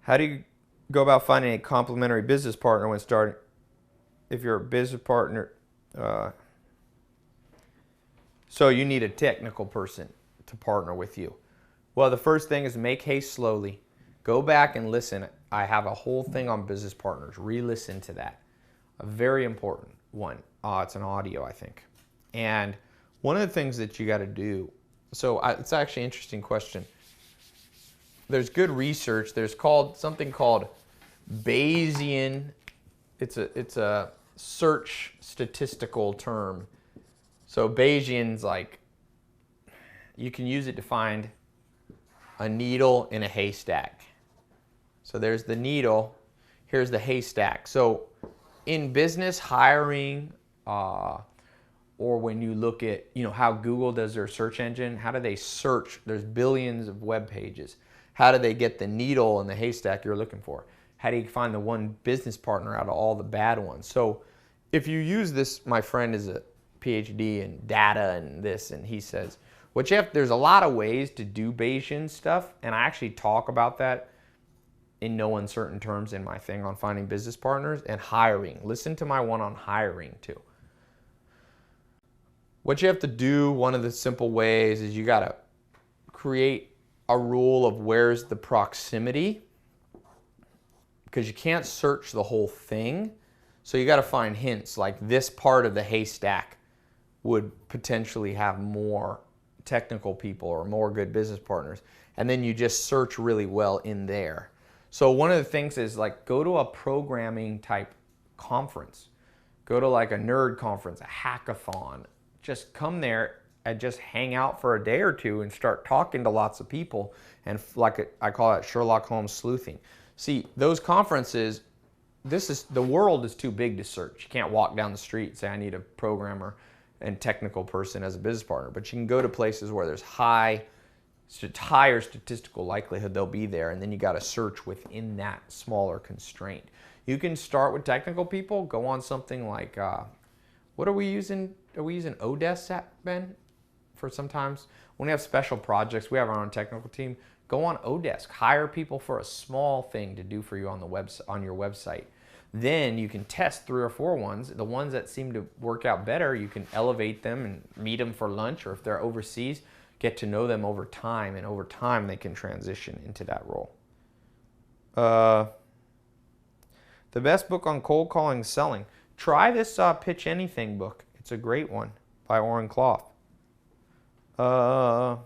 How do you go about finding a complementary business partner when starting? If you're a business partner, so you need a technical person to partner with you. Well, the first thing is make haste slowly. Go back and listen. I have a whole thing on business partners. Re-listen to that. A very important one. It's an audio, I think. And one of the things that you got to do, it's actually an interesting question. There's good research. There's something called Bayesian. It's a search statistical term. So Bayesian's like, you can use it to find a needle in a haystack. So there's the needle, here's the haystack. So in business hiring, or when you look at, how Google does their search engine, how do they search? There's billions of web pages. How do they get the needle in the haystack you're looking for? How do you find the one business partner out of all the bad ones? So if you use this, my friend is a PhD in data and this, and he says, there's a lot of ways to do Bayesian stuff, and I actually talk about that in no uncertain terms in my thing on finding business partners and hiring. Listen to my one on hiring too. What you have to do, one of the simple ways, is you got to create a rule of where's the proximity, because you can't search the whole thing. So you got to find hints, like this part of the haystack would potentially have more technical people or more good business partners. And then you just search really well in there. So one of the things is like go to a programming type conference. Go to like a nerd conference, a hackathon. Just come there and just hang out for a day or two and start talking to lots of people. And like I call it Sherlock Holmes sleuthing. See, those conferences, the world is too big to search. You can't walk down the street and say, I need a programmer and technical person as a business partner. But you can go to places where there's higher statistical likelihood they'll be there, and then you got to search within that smaller constraint. You can start with technical people, go on something like, what are we using? Are we using Odesk, Ben? For sometimes when we have special projects, we have our own technical team. Go on Odesk, hire people for a small thing to do for you on your website. Then you can test 3 or 4 ones. The ones that seem to work out better, you can elevate them and meet them for lunch, or if they're overseas, get to know them over time, and over time they can transition into that role. The best book on cold calling and selling. Try this Pitch Anything book. It's a great one by Oren Clough. How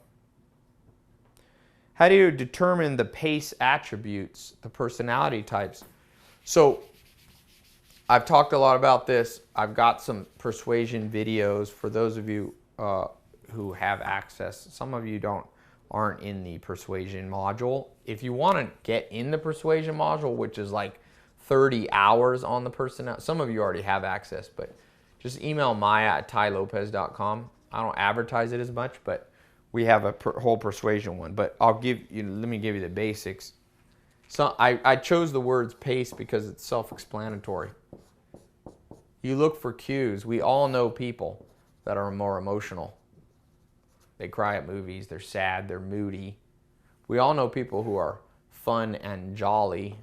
do you determine the PACE attributes, the personality types? So I've talked a lot about this. I've got some persuasion videos for those of you who have access. Some of you aren't in the persuasion module. If you want to get in the persuasion module, which is like 30 hours on the personality, some of you already have access, but just email maya@tylopez.com. I don't advertise it as much, but we have a whole persuasion one. But let me give you the basics. So I chose the words PACE because it's self-explanatory. You look for cues. We all know people that are more emotional. They cry at movies, they're sad, they're moody. We all know people who are fun and jolly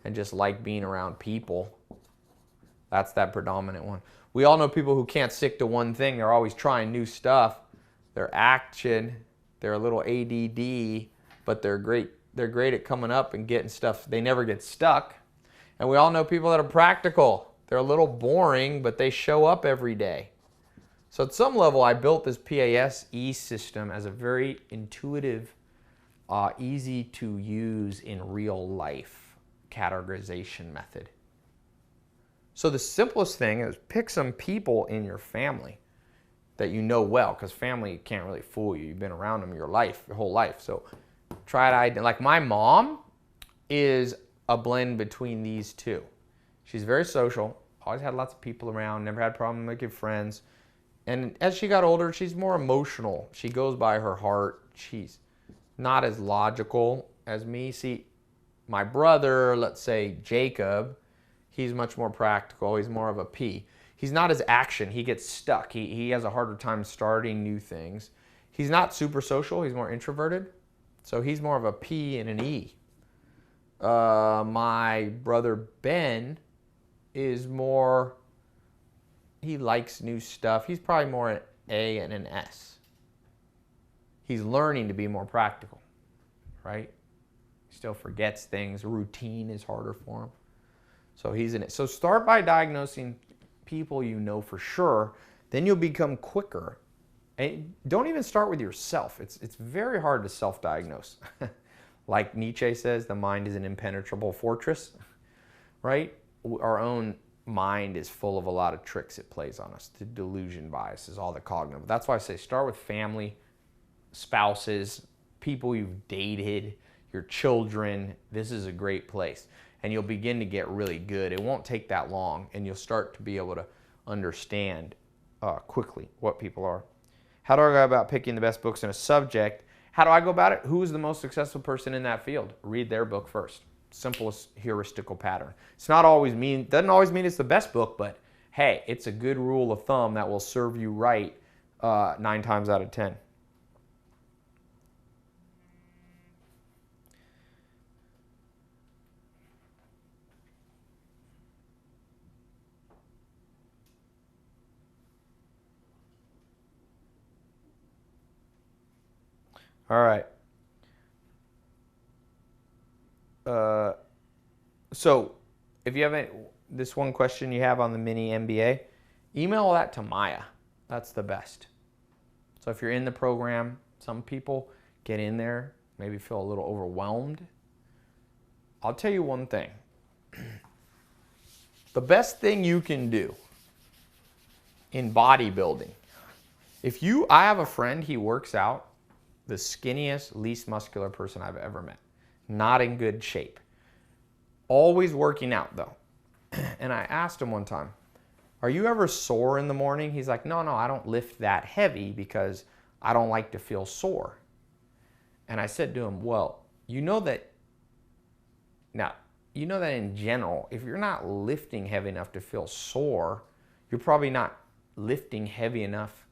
and just like being around people. That's that predominant one. We all know people who can't stick to one thing. They're always trying new stuff. They're action. They're a little ADD, but they're great. They're great at coming up and getting stuff. They never get stuck. And we all know people that are practical. They're a little boring, but they show up every day. So at some level, I built this PASE system as a very intuitive, easy to use in real life categorization method. So the simplest thing is pick some people in your family that you know well, because family can't really fool you. You've been around them your whole life. So try to, like my mom is a blend between these two. She's very social, always had lots of people around, never had a problem making friends. And as she got older, she's more emotional. She goes by her heart. She's not as logical as me. See, my brother, let's say Jacob, he's much more practical. He's more of a P. He's not as action. He gets stuck. He has a harder time starting new things. He's not super social. He's more introverted. So he's more of a P and an E. My brother Ben is more, he likes new stuff. He's probably more an A and an S. He's learning to be more practical, right? He still forgets things. Routine is harder for him. So he's in it. So start by diagnosing people you know for sure. Then you'll become quicker. And don't even start with yourself. It's very hard to self-diagnose. Like Nietzsche says, the mind is an impenetrable fortress, right? Our own mind is full of a lot of tricks it plays on us. The delusion biases, all the cognitive. That's why I say start with family, spouses, people you've dated, your children. This is a great place. And you'll begin to get really good. It won't take that long, and you'll start to be able to understand quickly what people are. How do I go about picking the best books in a subject? How do I go about it? Who is the most successful person in that field? Read their book first. Simplest heuristical pattern. It's not always doesn't always mean it's the best book, but hey, it's a good rule of thumb that will serve you right 9 times out of 10. All right. So if you have this one question you have on the mini MBA, email that to Maya. That's the best. So if you're in the program, some people get in there, maybe feel a little overwhelmed. I'll tell you one thing. The best thing you can do in bodybuilding, I have a friend, he works out, the skinniest, least muscular person I've ever met. Not in good shape. Always working out though. And I asked him one time, are you ever sore in the morning? He's like, no, I don't lift that heavy because I don't like to feel sore. And I said to him, well, you know that in general, if you're not lifting heavy enough to feel sore, you're probably not lifting heavy enough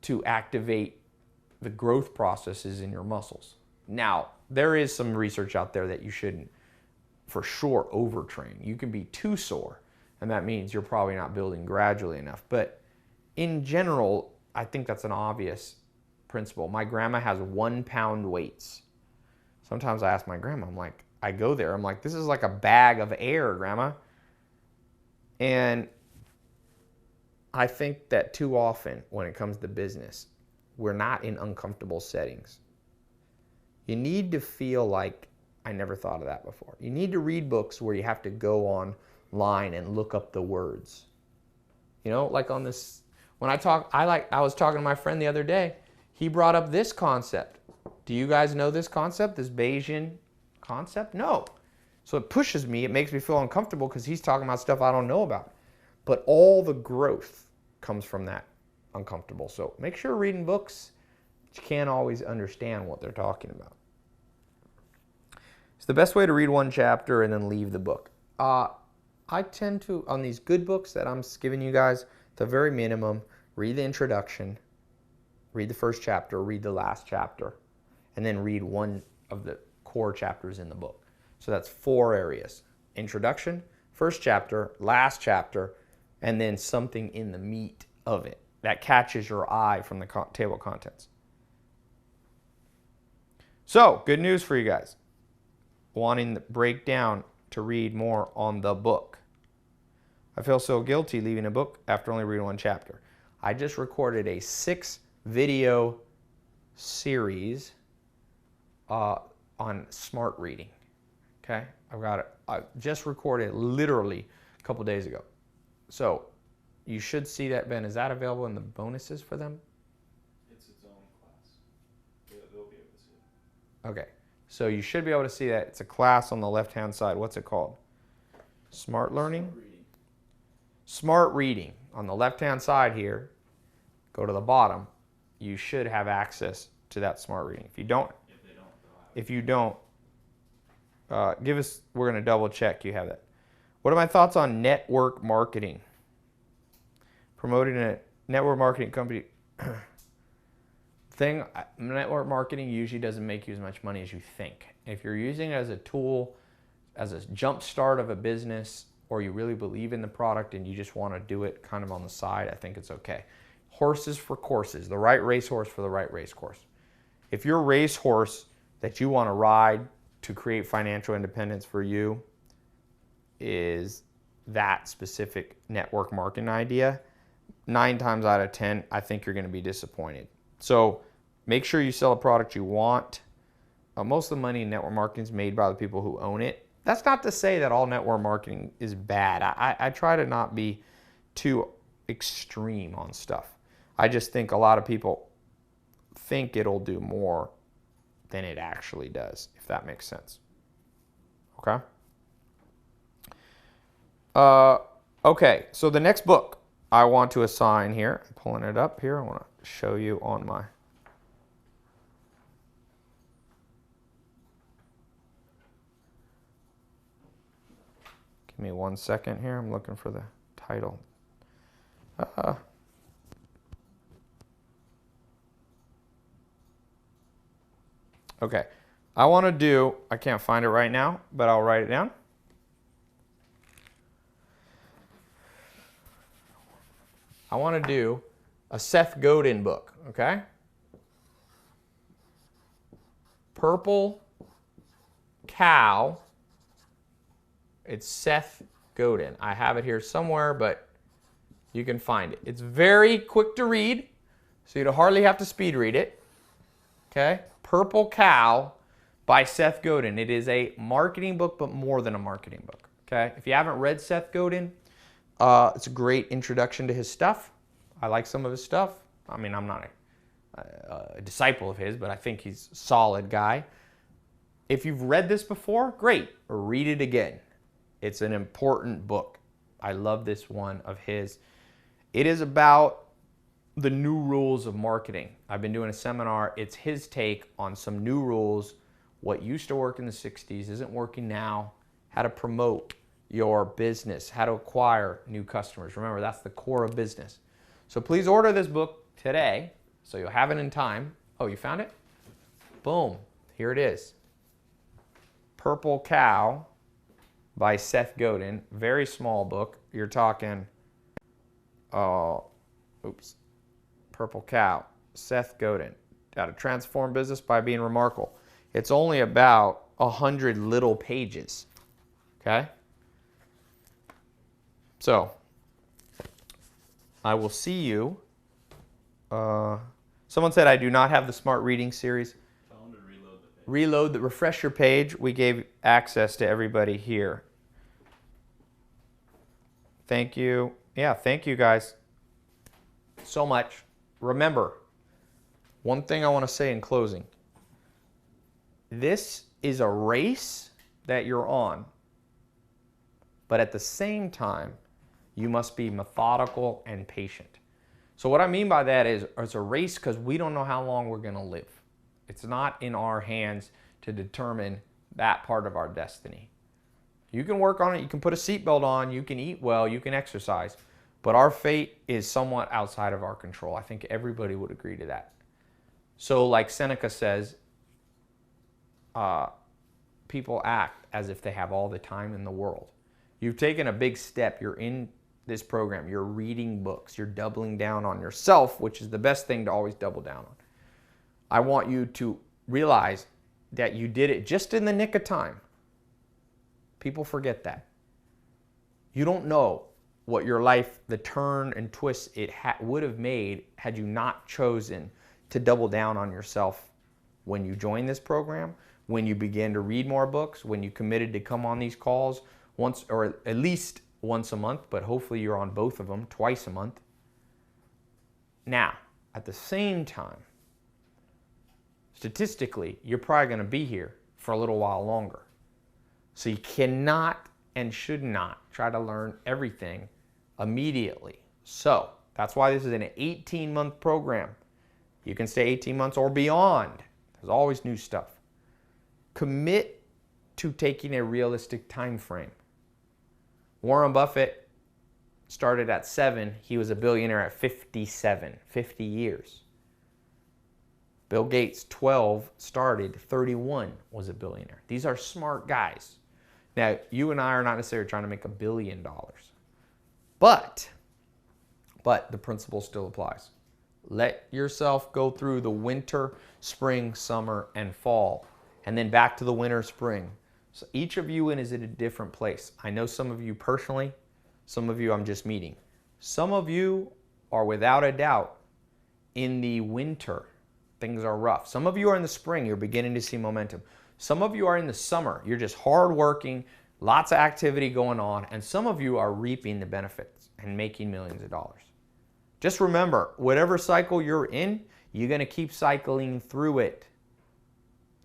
to activate the growth processes in your muscles. Now, there is some research out there that you shouldn't, for sure, overtrain. You can be too sore, and that means you're probably not building gradually enough. But in general, I think that's an obvious principle. My grandma has 1 pound weights. Sometimes I ask my grandma, I go there, I'm like, this is like a bag of air, Grandma. And I think that too often when it comes to business, we're not in uncomfortable settings. You need to feel like, I never thought of that before. You need to read books where you have to go online and look up the words. You know, like on this, when I was talking to my friend the other day, he brought up this concept. Do you guys know this concept, this Bayesian concept? No. So it pushes me, it makes me feel uncomfortable because he's talking about stuff I don't know about. But all the growth comes from that uncomfortable. So make sure you're reading books. You can't always understand what they're talking about. It's the best way to read one chapter and then leave the book. I tend to, on these good books that I'm giving you guys, the very minimum, read the introduction, read the first chapter, read the last chapter, and then read one of the core chapters in the book. So that's 4 areas. Introduction, first chapter, last chapter, and then something in the meat of it that catches your eye from the table of contents. So, good news for you guys. Wanting the breakdown to read more on the book. I feel so guilty leaving a book after only reading 1 chapter. I just recorded a 6-video series on smart reading. Okay, I just recorded literally a couple days ago. So you should see that, Ben. Is that available in the bonuses for them? It's its own class. They'll be able to see it. Okay, so you should be able to see that. It's a class on the left-hand side. What's it called? Smart Learning? Smart Reading. On the left-hand side here, go to the bottom. You should have access to that Smart Reading. If you don't, give us, we're going to double check you have that. What are my thoughts on network marketing? Promoting a network marketing company. Network marketing usually doesn't make you as much money as you think. If you're using it as a tool, as a jump start of a business, or you really believe in the product and you just want to do it kind of on the side, I think it's okay. Horses for courses, the right racehorse for the right race course. If your racehorse that you want to ride to create financial independence for you is that specific network marketing idea, 9 times out of 10, I think you're going to be disappointed. So make sure you sell a product you want. Most of the money in network marketing is made by the people who own it. That's not to say that all network marketing is bad. I try to not be too extreme on stuff. I just think a lot of people think it'll do more than it actually does, if that makes sense. Okay? Okay, so the next book I want to assign here, I'm pulling it up here, I want to show you on my... Give me 1 second here, I'm looking for the title. Okay, I can't find it right now, but I'll write it down. I want to do a Seth Godin book, okay? Purple Cow. It's Seth Godin. I have it here somewhere, but you can find it. It's very quick to read, so you'd hardly have to speed read it. Okay? Purple Cow, by Seth Godin. It is a marketing book, but more than a marketing book. Okay? If you haven't read Seth Godin, it's a great introduction to his stuff. I like some of his stuff. I mean, I'm not a disciple of his, but I think he's a solid guy. If you've read this before, great. Read it again. It's an important book. I love this one of his. It is about the new rules of marketing. I've been doing a seminar. It's his take on some new rules. What used to work in the 60s isn't working now. How to promote your business. How to acquire new customers. Remember, that's the core of business. So please order this book today so you'll have it in time. Oh, you found it? Boom. Here it is. Purple Cow by Seth Godin. Very small book. You're talking, Purple Cow, Seth Godin. How to transform business by being remarkable. It's only about 100 little pages. Okay? So, I will see you. Someone said I do not have the Smart Reading series. Tell them to reload the page. Reload the refresher page. We gave access to everybody here. Thank you. Yeah, thank you guys so much. Remember, one thing I want to say in closing. This is a race that you're on, but at the same time, you must be methodical and patient. So what I mean by that is it's a race because we don't know how long we're going to live. It's not in our hands to determine that part of our destiny. You can work on it. You can put a seatbelt on. You can eat well. You can exercise. But our fate is somewhat outside of our control. I think everybody would agree to that. So like Seneca says, people act as if they have all the time in the world. You've taken a big step. You're in this program. You're reading books. You're doubling down on yourself, which is the best thing to always double down on. I want you to realize that you did it just in the nick of time. People forget that. You don't know what your life, the turn and twist it would have made had you not chosen to double down on yourself when you joined this program, when you began to read more books, when you committed to come on these calls once or at least once a month, but hopefully you're on both of them twice a month. Now, at the same time, statistically, you're probably going to be here for a little while longer. So you cannot and should not try to learn everything immediately. So that's why this is an 18-month program. You can stay 18 months or beyond. There's always new stuff. Commit to taking a realistic time frame. Warren Buffett started at 7. He was a billionaire at 57, 50 years. Bill Gates, 12, started, 31, was a billionaire. These are smart guys. Now, you and I are not necessarily trying to make $1 billion. But the principle still applies. Let yourself go through the winter, spring, summer, and fall, and then back to the winter, spring. So each of you is at a different place. I know some of you personally, some of you I'm just meeting. Some of you are without a doubt in the winter. Things are rough. Some of you are in the spring. You're beginning to see momentum. Some of you are in the summer. You're just hardworking, lots of activity going on, and some of you are reaping the benefits and making millions of dollars. Just remember, whatever cycle you're in, you're going to keep cycling through it.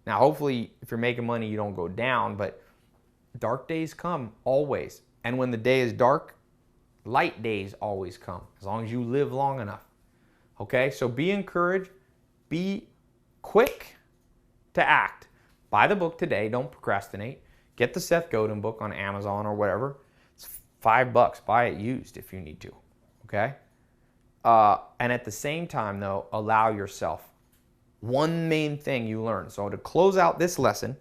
Now, hopefully, if you're making money, you don't go down, but dark days come always. And when the day is dark, light days always come, as long as you live long enough. Okay, so be encouraged. Be quick to act. Buy the book today. Don't procrastinate. Get the Seth Godin book on Amazon or whatever. It's $5. Buy it used if you need to. Okay? And at the same time, though, allow yourself one main thing you learn. So to close out this lesson,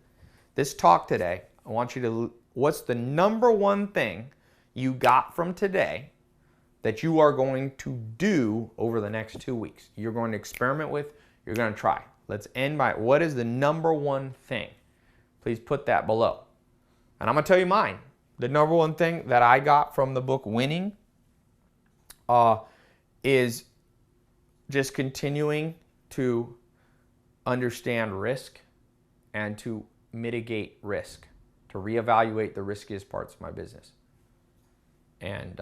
this talk today, I want you to, what's the number one thing you got from today that you are going to do over the next 2 weeks? You're going to experiment with, you're going to try. Let's end by, what is the number one thing? Please put that below. And I'm going to tell you mine. The number one thing that I got from the book Winning is just continuing to understand risk and to mitigate risk, to reevaluate the riskiest parts of my business. And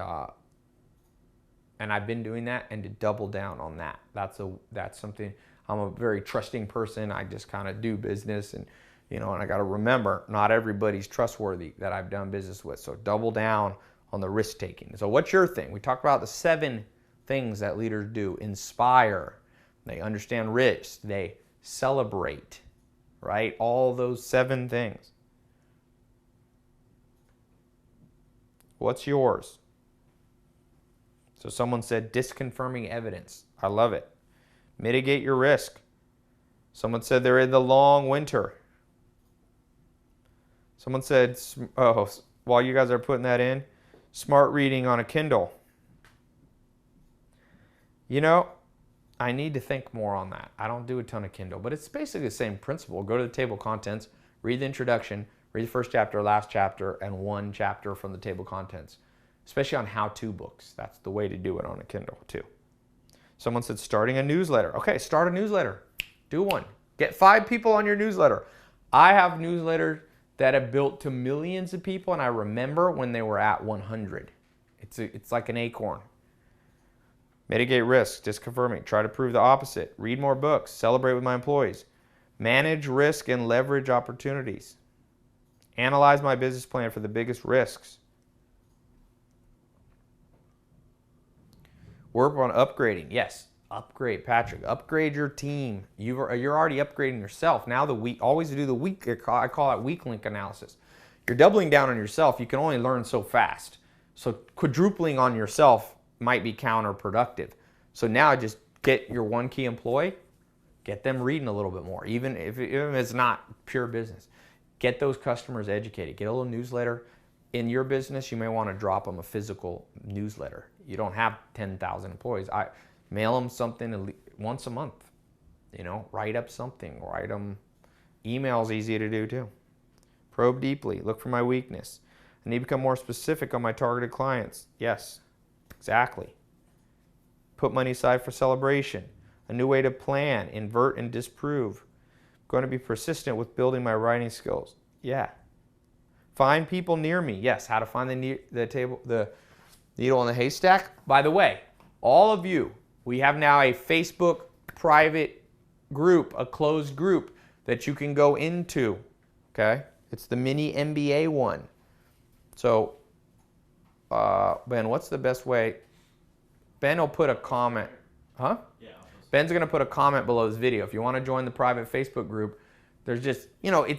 I've been doing that, and to double down on that. That's something. I'm a very trusting person. I just kind of do business, and and I got to remember, not everybody's trustworthy that I've done business with. So double down on the risk taking. So what's your thing? We talked about the 7 things that leaders do. Inspire. They understand risk. They celebrate, right? All those 7 things. What's yours? So someone said disconfirming evidence. I love it. Mitigate your risk. Someone said they're in the long winter. Someone said, oh, while you guys are putting that in, smart reading on a Kindle. I need to think more on that. I don't do a ton of Kindle, but it's basically the same principle. Go to the table of contents, read the introduction, read the first chapter, last chapter, and 1 chapter from the table of contents, especially on how-to books. That's the way to do it on a Kindle, too. Someone said starting a newsletter. Okay, start a newsletter. Do one. Get 5 people on your newsletter. I have newsletters that have built to millions of people, and I remember when they were at 100. It's like an acorn. Mitigate risk, disconfirming, try to prove the opposite, read more books, celebrate with my employees, manage risk and leverage opportunities, analyze my business plan for the biggest risks, work on upgrading. Yes, upgrade, Patrick. Upgrade your team. You're already upgrading yourself. Now always do the weak. I call it weak link analysis. You're doubling down on yourself. You can only learn so fast. So quadrupling on yourself might be counterproductive. So now just get your 1 key employee, get them reading a little bit more, even if it's not pure business. Get those customers educated. Get a little newsletter. In your business, you may want to drop them a physical newsletter. You don't have 10,000 employees. I mail them something once a month. Write up something. Write them. Email's easy to do too. Probe deeply. Look for my weakness. I need to become more specific on my targeted clients. Yes. Exactly. Put money aside for celebration. A new way to plan, invert, and disprove. I'm going to be persistent with building my writing skills. Yeah. Find people near me. Yes. How to find the needle in the haystack. By the way, all of you, we have now a Facebook private group, a closed group that you can go into. Okay. It's the mini MBA one. So Ben, what's the best way? Ben will put a comment. Huh? Yeah. Ben's going to put a comment below this video. If you want to join the private Facebook group, there's just,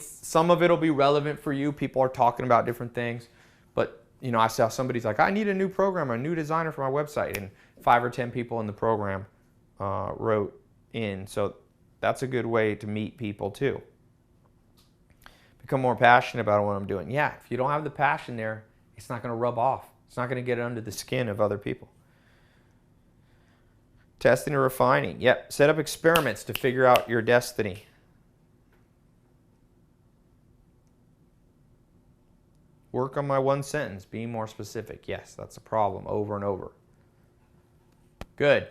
some of it will be relevant for you. People are talking about different things. But, I saw somebody's like, I need a new programmer, a new designer for my website. And 5 or 10 people in the program wrote in. So that's a good way to meet people too. Become more passionate about what I'm doing. Yeah, if you don't have the passion there, it's not going to rub off. It's not going to get under the skin of other people. Testing and refining. Yep. Set up experiments to figure out your destiny. Work on my 1 sentence. Being more specific. Yes, that's a problem over and over. Good.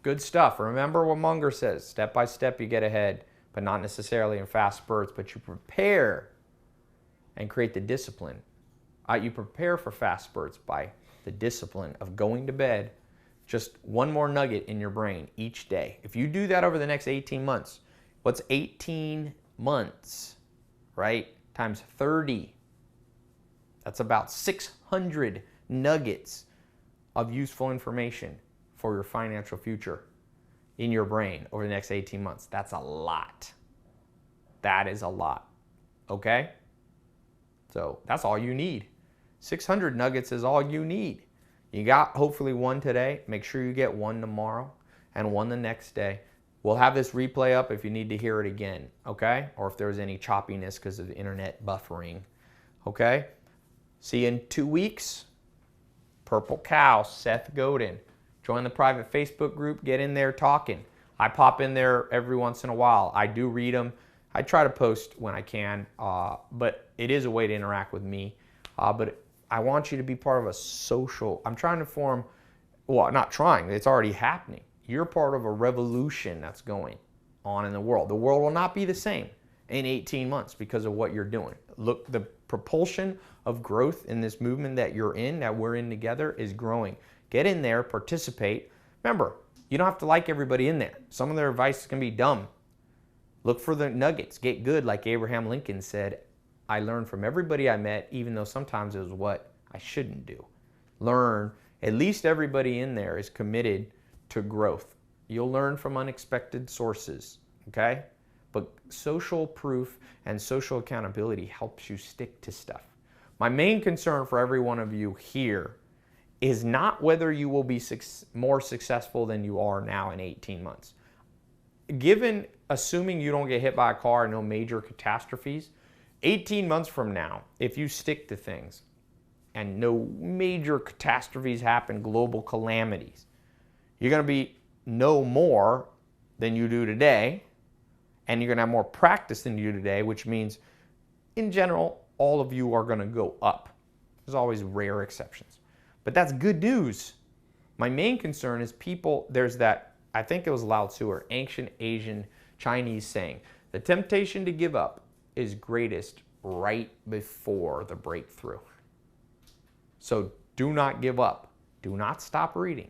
Good stuff. Remember what Munger says. Step by step you get ahead, but not necessarily in fast spurts, but you prepare and create the discipline. You prepare for fast spurts by the discipline of going to bed, just 1 more nugget in your brain each day. If you do that over the next 18 months, what's 18 months, right? Times 30. That's about 600 nuggets of useful information for your financial future in your brain over the next 18 months. That's a lot. That is a lot. Okay? So that's all you need. 600 nuggets is all you need. You got hopefully 1 today. Make sure you get 1 tomorrow and 1 the next day. We'll have this replay up if you need to hear it again, okay? Or if there's any choppiness because of the internet buffering, okay? See you in 2 weeks. Purple Cow, Seth Godin. Join the private Facebook group. Get in there talking. I pop in there every once in a while. I do read them. I try to post when I can, but it is a way to interact with me. But I want you to be part of a social, I'm trying to form, well, not trying, it's already happening. You're part of a revolution that's going on in the world. The world will not be the same. in 18 months because of what you're doing. Look, the propulsion of growth in this movement that you're in, that we're in together, is growing. Get in there, participate. Remember, you don't have to like everybody in there. Some of their advice can be dumb. Look for the nuggets. Get good, like Abraham Lincoln said. I learned from everybody I met, even though sometimes it was what I shouldn't do. Learn. At least everybody in there is committed to growth. You'll learn from unexpected sources, okay? But social proof and social accountability helps you stick to stuff. My main concern for every one of you here is not whether you will be more successful than you are now in 18 months. Assuming you don't get hit by a car and no major catastrophes, 18 months from now, if you stick to things and no major catastrophes happen, global calamities, you're going to know more than you do today, and you're going to have more practice than you do today, which means, in general, all of you are going to go up. There's always rare exceptions. But that's good news. My main concern is there's that, I think it was Lao Tzu or ancient Asian Chinese saying, the temptation to give up is greatest right before the breakthrough. So do not give up. Do not stop reading.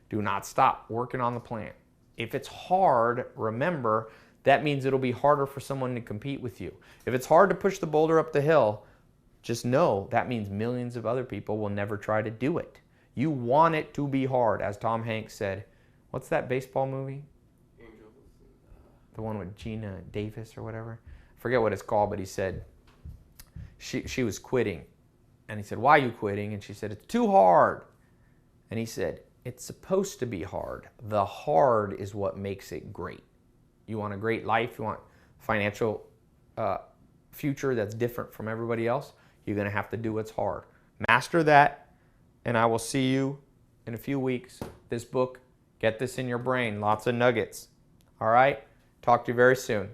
Do not stop working on the plan. If it's hard, remember, that means it'll be harder for someone to compete with you. If it's hard to push the boulder up the hill, just know that means millions of other people will never try to do it. You want it to be hard, as Tom Hanks said. What's that baseball movie? Angels. The one with Gina Davis or whatever. I forget what it's called, but he said she was quitting. And he said, why are you quitting? And she said, it's too hard. And he said, it's supposed to be hard. The hard is what makes it great. You want a great life, you want financial future that's different from everybody else, you're going to have to do what's hard. Master that, and I will see you in a few weeks. This book, get this in your brain. Lots of nuggets. All right? Talk to you very soon.